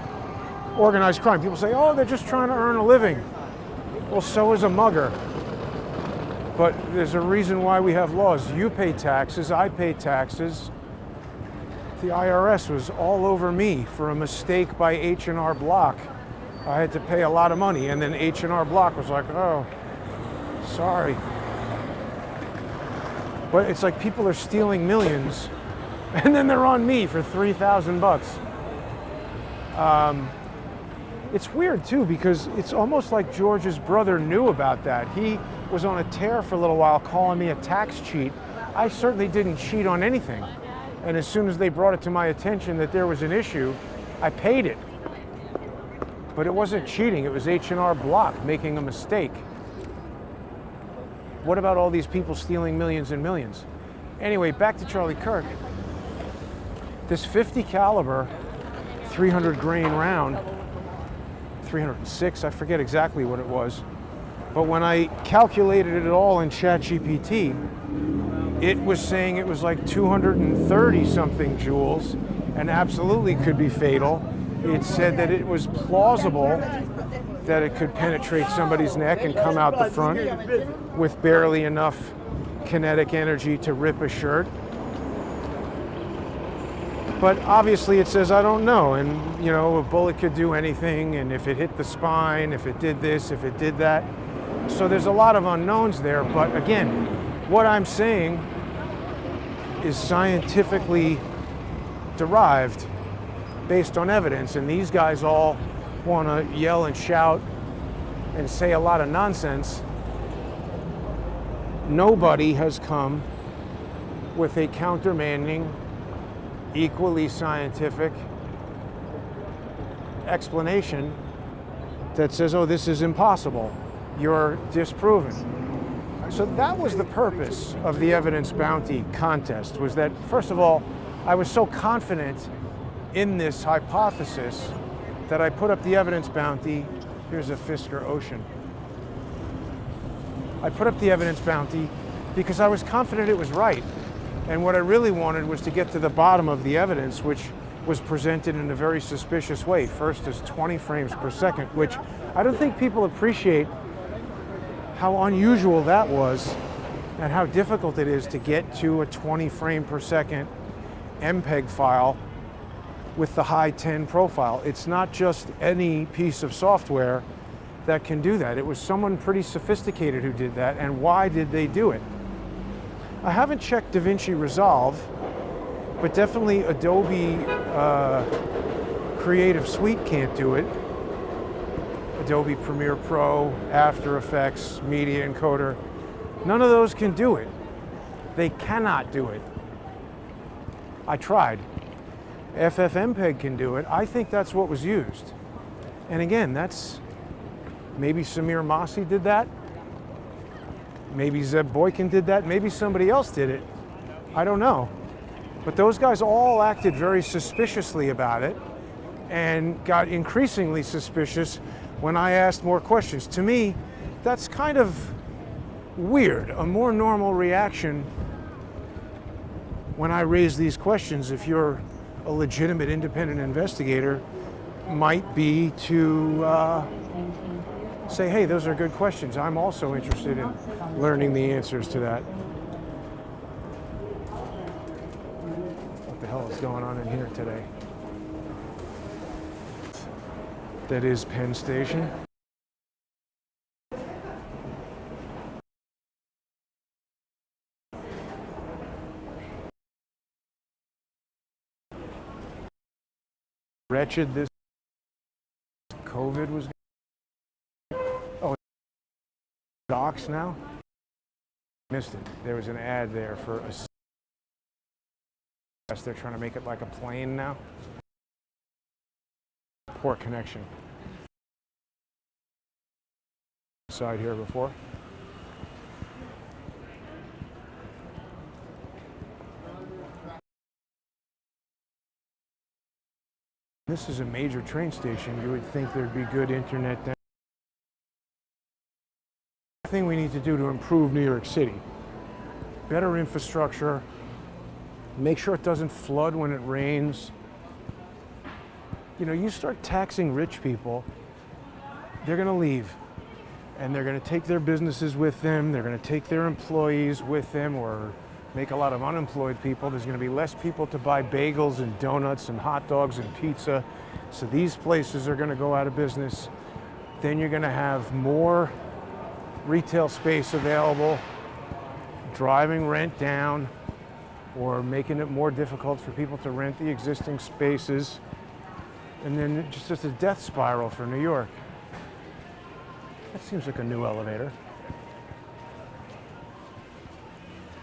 organized crime. People say, oh, they're just trying to earn a living. Well, so is a mugger. But there's a reason why we have laws. You pay taxes, I pay taxes. The IRS was all over me for a mistake by H&R Block. I had to pay a lot of money, and then H&R Block was like, oh, sorry. But it's like people are stealing millions, and then they're on me for 3,000 bucks. It's weird too, because it's almost like George's brother knew about that. He was on a tear for a little while calling me a tax cheat. I certainly didn't cheat on anything. And as soon as they brought it to my attention that there was an issue, I paid it. But it wasn't cheating, it was H&R Block making a mistake. What about all these people stealing millions and millions? Anyway, back to Charlie Kirk. This 50 caliber, 300 grain round, 306, I forget exactly what it was. But when I calculated it all in ChatGPT, it was saying it was like 230 something joules and absolutely could be fatal. It said that it was plausible that it could penetrate somebody's neck and come out the front with barely enough kinetic energy to rip a shirt. But obviously it says, I don't know, and you know, a bullet could do anything, and if it hit the spine, if it did this, if it did that. So there's a lot of unknowns there, but again, what I'm saying is scientifically derived based on evidence, and these guys all want to yell and shout and say a lot of nonsense. Nobody has come with a countermanding, equally scientific explanation that says, oh, this is impossible, you're disproven. So that was the purpose of the evidence bounty contest, was that, first of all, I was so confident in this hypothesis that I put up the evidence bounty. Here's a Fisker Ocean. I put up the evidence bounty because I was confident it was right. And what I really wanted was to get to the bottom of the evidence, which was presented in a very suspicious way. First is 20 frames per second, which I don't think people appreciate how unusual that was and how difficult it is to get to a 20 frame per second MPEG file with the high 10 profile. It's not just any piece of software that can do that. It was someone pretty sophisticated who did that, and why did they do it? I haven't checked DaVinci Resolve, but definitely Adobe Creative Suite can't do it. Adobe Premiere Pro, After Effects, Media Encoder, none of those can do it. They cannot do it. I tried. FFmpeg can do it. I think that's what was used. And again, that's, maybe Samir Masi did that. Maybe Zeb Boykin did that. Maybe somebody else did it. I don't know. But those guys all acted very suspiciously about it and got increasingly suspicious when I asked more questions. To me, that's kind of weird. A more normal reaction when I raise these questions, if you're a legitimate independent investigator, might be to say, hey, those are good questions. I'm also interested in learning the answers to that. What the hell is going on in here today? That is Penn Station. Wretched this COVID was. Oh, docks now? Missed it. There was an ad there for a. They're trying to make it like a plane now. Poor connection. Side here before. This is a major train station. You would think there'd be good internet there. The thing we need to do to improve New York City. Better infrastructure. Make sure it doesn't flood when it rains. You know, you start taxing rich people, they're going to leave. And they're going to take their businesses with them. They're going to take their employees with them, or make a lot of unemployed people. There's going to be less people to buy bagels and donuts and hot dogs and pizza. So these places are going to go out of business. Then you're going to have more retail space available, driving rent down, or making it more difficult for people to rent the existing spaces. And then just a death spiral for New York. That seems like a new elevator.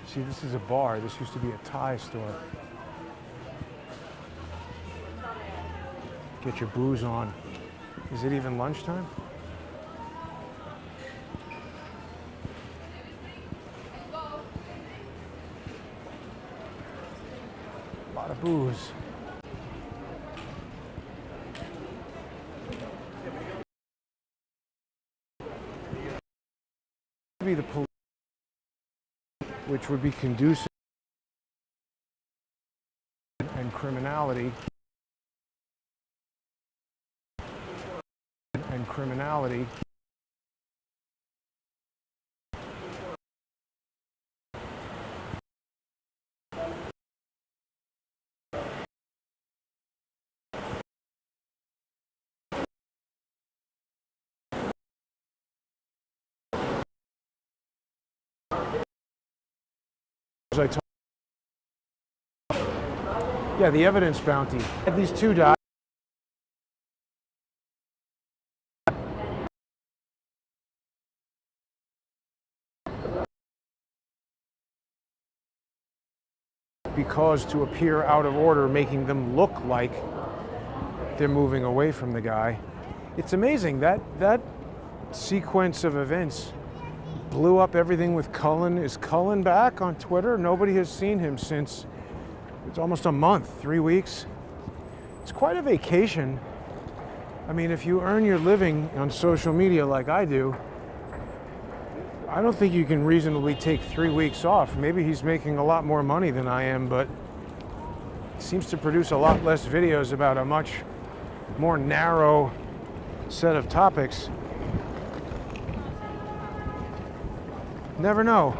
See, this is a bar. This used to be a Thai store. Get your booze on. Is it even lunchtime? A lot of booze. Be the police, which would be conducive and criminality and criminality. Yeah, the evidence bounty. These two died. Because to appear out of order, making them look like they're moving away from the guy. It's amazing that sequence of events blew up everything with Cullen. Is Cullen back on Twitter? Nobody has seen him since it's almost a month, 3 weeks. It's quite a vacation. I mean, if you earn your living on social media like I do, I don't think you can reasonably take 3 weeks off. Maybe he's making a lot more money than I am, but seems to produce a lot less videos about a much more narrow set of topics. Never know.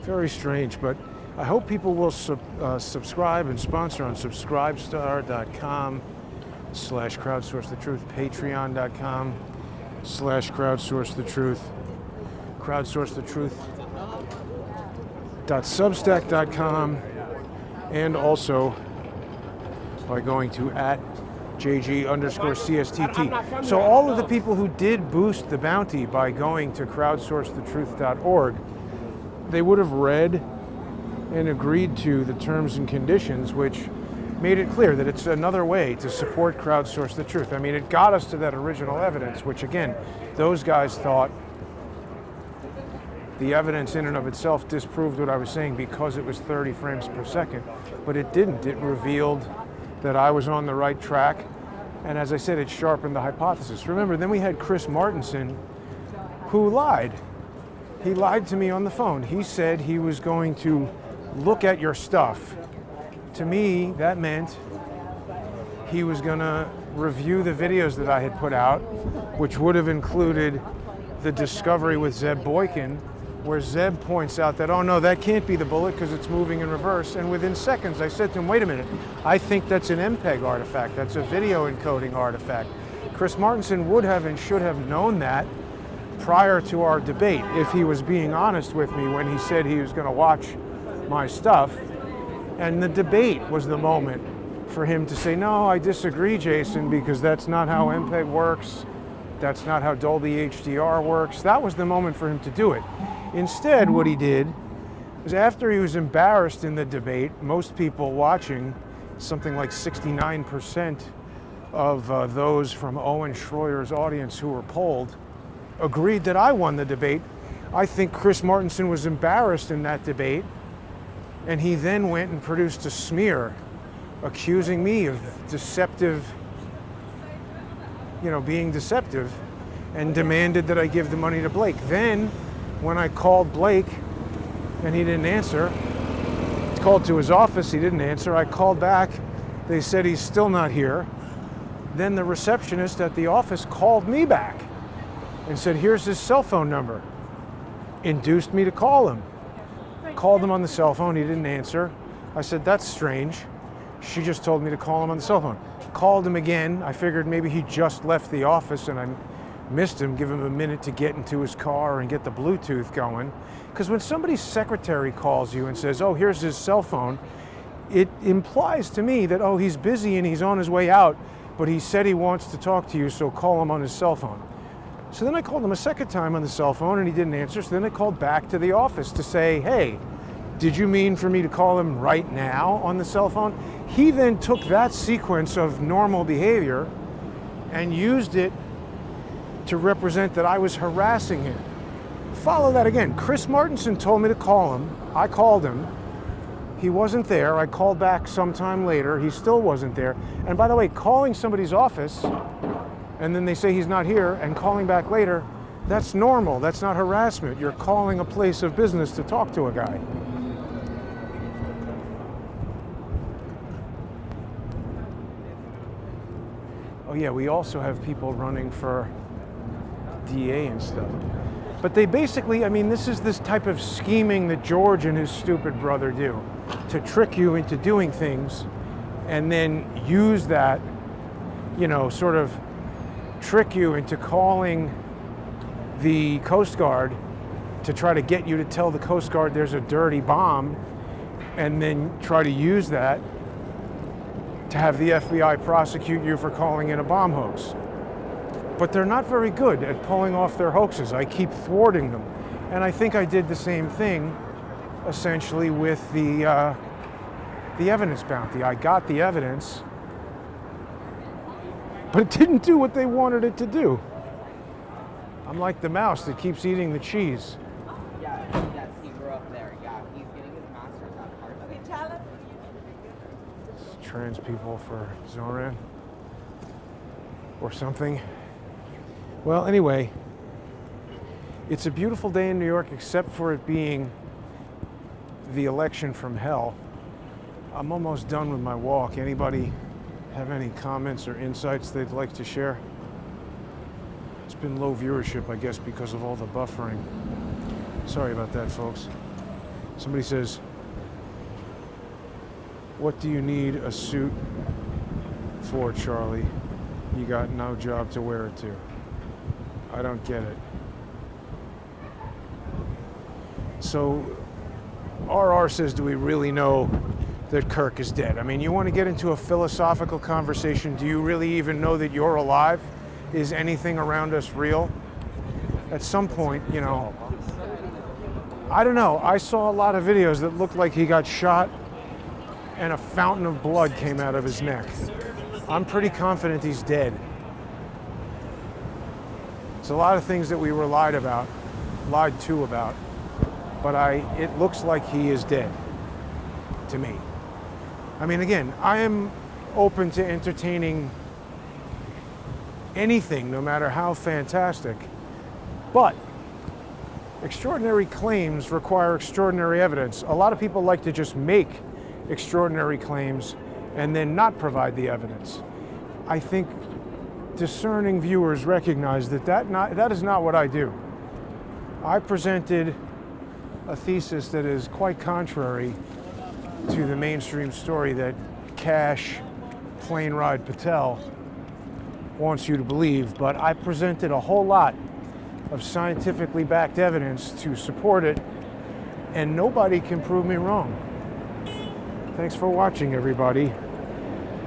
Very strange, but I hope people will subscribe and sponsor on subscribestar.com/crowdsourcethetruth, patreon.com/crowdsourcethetruth, crowdsourcethetruth.substack.com, and also by going to @JG_CSTT. So all of the people who did boost the bounty by going to crowdsourcethetruth.org, they would have read and agreed to the terms and conditions, which made it clear that it's another way to support Crowdsource the Truth. I mean, it got us to that original evidence, which again, those guys thought the evidence in and of itself disproved what I was saying because it was 30 frames per second, but it didn't. It revealed that I was on the right track, and as I said, it sharpened the hypothesis. Remember, then we had Chris Martenson, who lied. He lied to me on the phone. He said he was going to look at your stuff. To me, that meant he was going to review the videos that I had put out, which would have included the discovery with Zeb Boykin, where Zeb points out that, oh no, that can't be the bullet because it's moving in reverse. And within seconds, I said to him, wait a minute, I think that's an MPEG artifact. That's a video encoding artifact. Chris Martenson would have and should have known that prior to our debate, if he was being honest with me when he said he was going to watch my stuff. And the debate was the moment for him to say, no, I disagree, Jason, because that's not how MPEG works. That's not how Dolby HDR works. That was the moment for him to do it. Instead, what he did was, after he was embarrassed in the debate, most people watching, something like 69% of those from Owen Schroyer's audience who were polled, agreed that I won the debate. I think Chris Martenson was embarrassed in that debate, and he then went and produced a smear accusing me of deceptive, being deceptive, and demanded that I give the money to Blake. Then, when I called Blake and he didn't answer, called to his office, he didn't answer, I called back, they said he's still not here. Then the receptionist at the office called me back and said, here's his cell phone number. Induced me to call him. called him on the cell phone. He didn't answer. I said, that's strange. She just told me to call him on the cell phone. Called him again. I figured maybe he just left the office and I missed him. Give him a minute to get into his car and get the Bluetooth going. Because when somebody's secretary calls you and says, oh, here's his cell phone, it implies to me that, oh, he's busy and he's on his way out, but he said he wants to talk to you, so call him on his cell phone. So then I called him a second time on the cell phone and he didn't answer. So then I called back to the office to say, hey, did you mean for me to call him right now on the cell phone? He then took that sequence of normal behavior and used it to represent that I was harassing him. Follow that again. Chris Martinson told me to call him. I called him. He wasn't there. I called back sometime later. He still wasn't there. And by the way, calling somebody's office and then they say he's not here and calling back later, that's normal. That's not harassment. You're calling a place of business to talk to a guy. Oh yeah, we also have people running for DA and stuff. But they basically, I mean, this is this type of scheming that George and his stupid brother do, to trick you into doing things and then use that, you know, sort of trick you into calling the Coast Guard to try to get you to tell the Coast Guard there's a dirty bomb, and then try to use that to have the FBI prosecute you for calling in a bomb hoax. But they're not very good at pulling off their hoaxes. I keep thwarting them. And I think I did the same thing, essentially, with the evidence bounty. I got the evidence, but it didn't do what they wanted it to do. I'm like the mouse that keeps eating the cheese. Yeah, yes, he grew up there. Yeah, he's getting his master's at Harvard. We tell him. Trans people for Zoran or something. Well, anyway, it's a beautiful day in New York, except for it being the election from hell. I'm almost done with my walk. Anybody have any comments or insights they'd like to share? It's been low viewership, I guess, because of all the buffering. Sorry about that, folks. Somebody says, what do you need a suit for, Charlie? You got no job to wear it to. I don't get it. So, RR says, do we really know that Kirk is dead? I mean, you want to get into a philosophical conversation. Do you really even know that you're alive? Is anything around us real? At some point, you know, I don't know. I saw a lot of videos that looked like he got shot and a fountain of blood came out of his neck. I'm pretty confident he's dead. It's a lot of things that we were lied to about, but it looks like he is dead to me. I mean, again, I am open to entertaining anything, no matter how fantastic, but extraordinary claims require extraordinary evidence. A lot of people like to just make extraordinary claims and then not provide the evidence. I think discerning viewers recognize that is not what I do. I presented a thesis that is quite contrary to the mainstream story that Cash Plane Ride Patel wants you to believe, but I presented a whole lot of scientifically backed evidence to support it, and nobody can prove me wrong. Thanks for watching, everybody.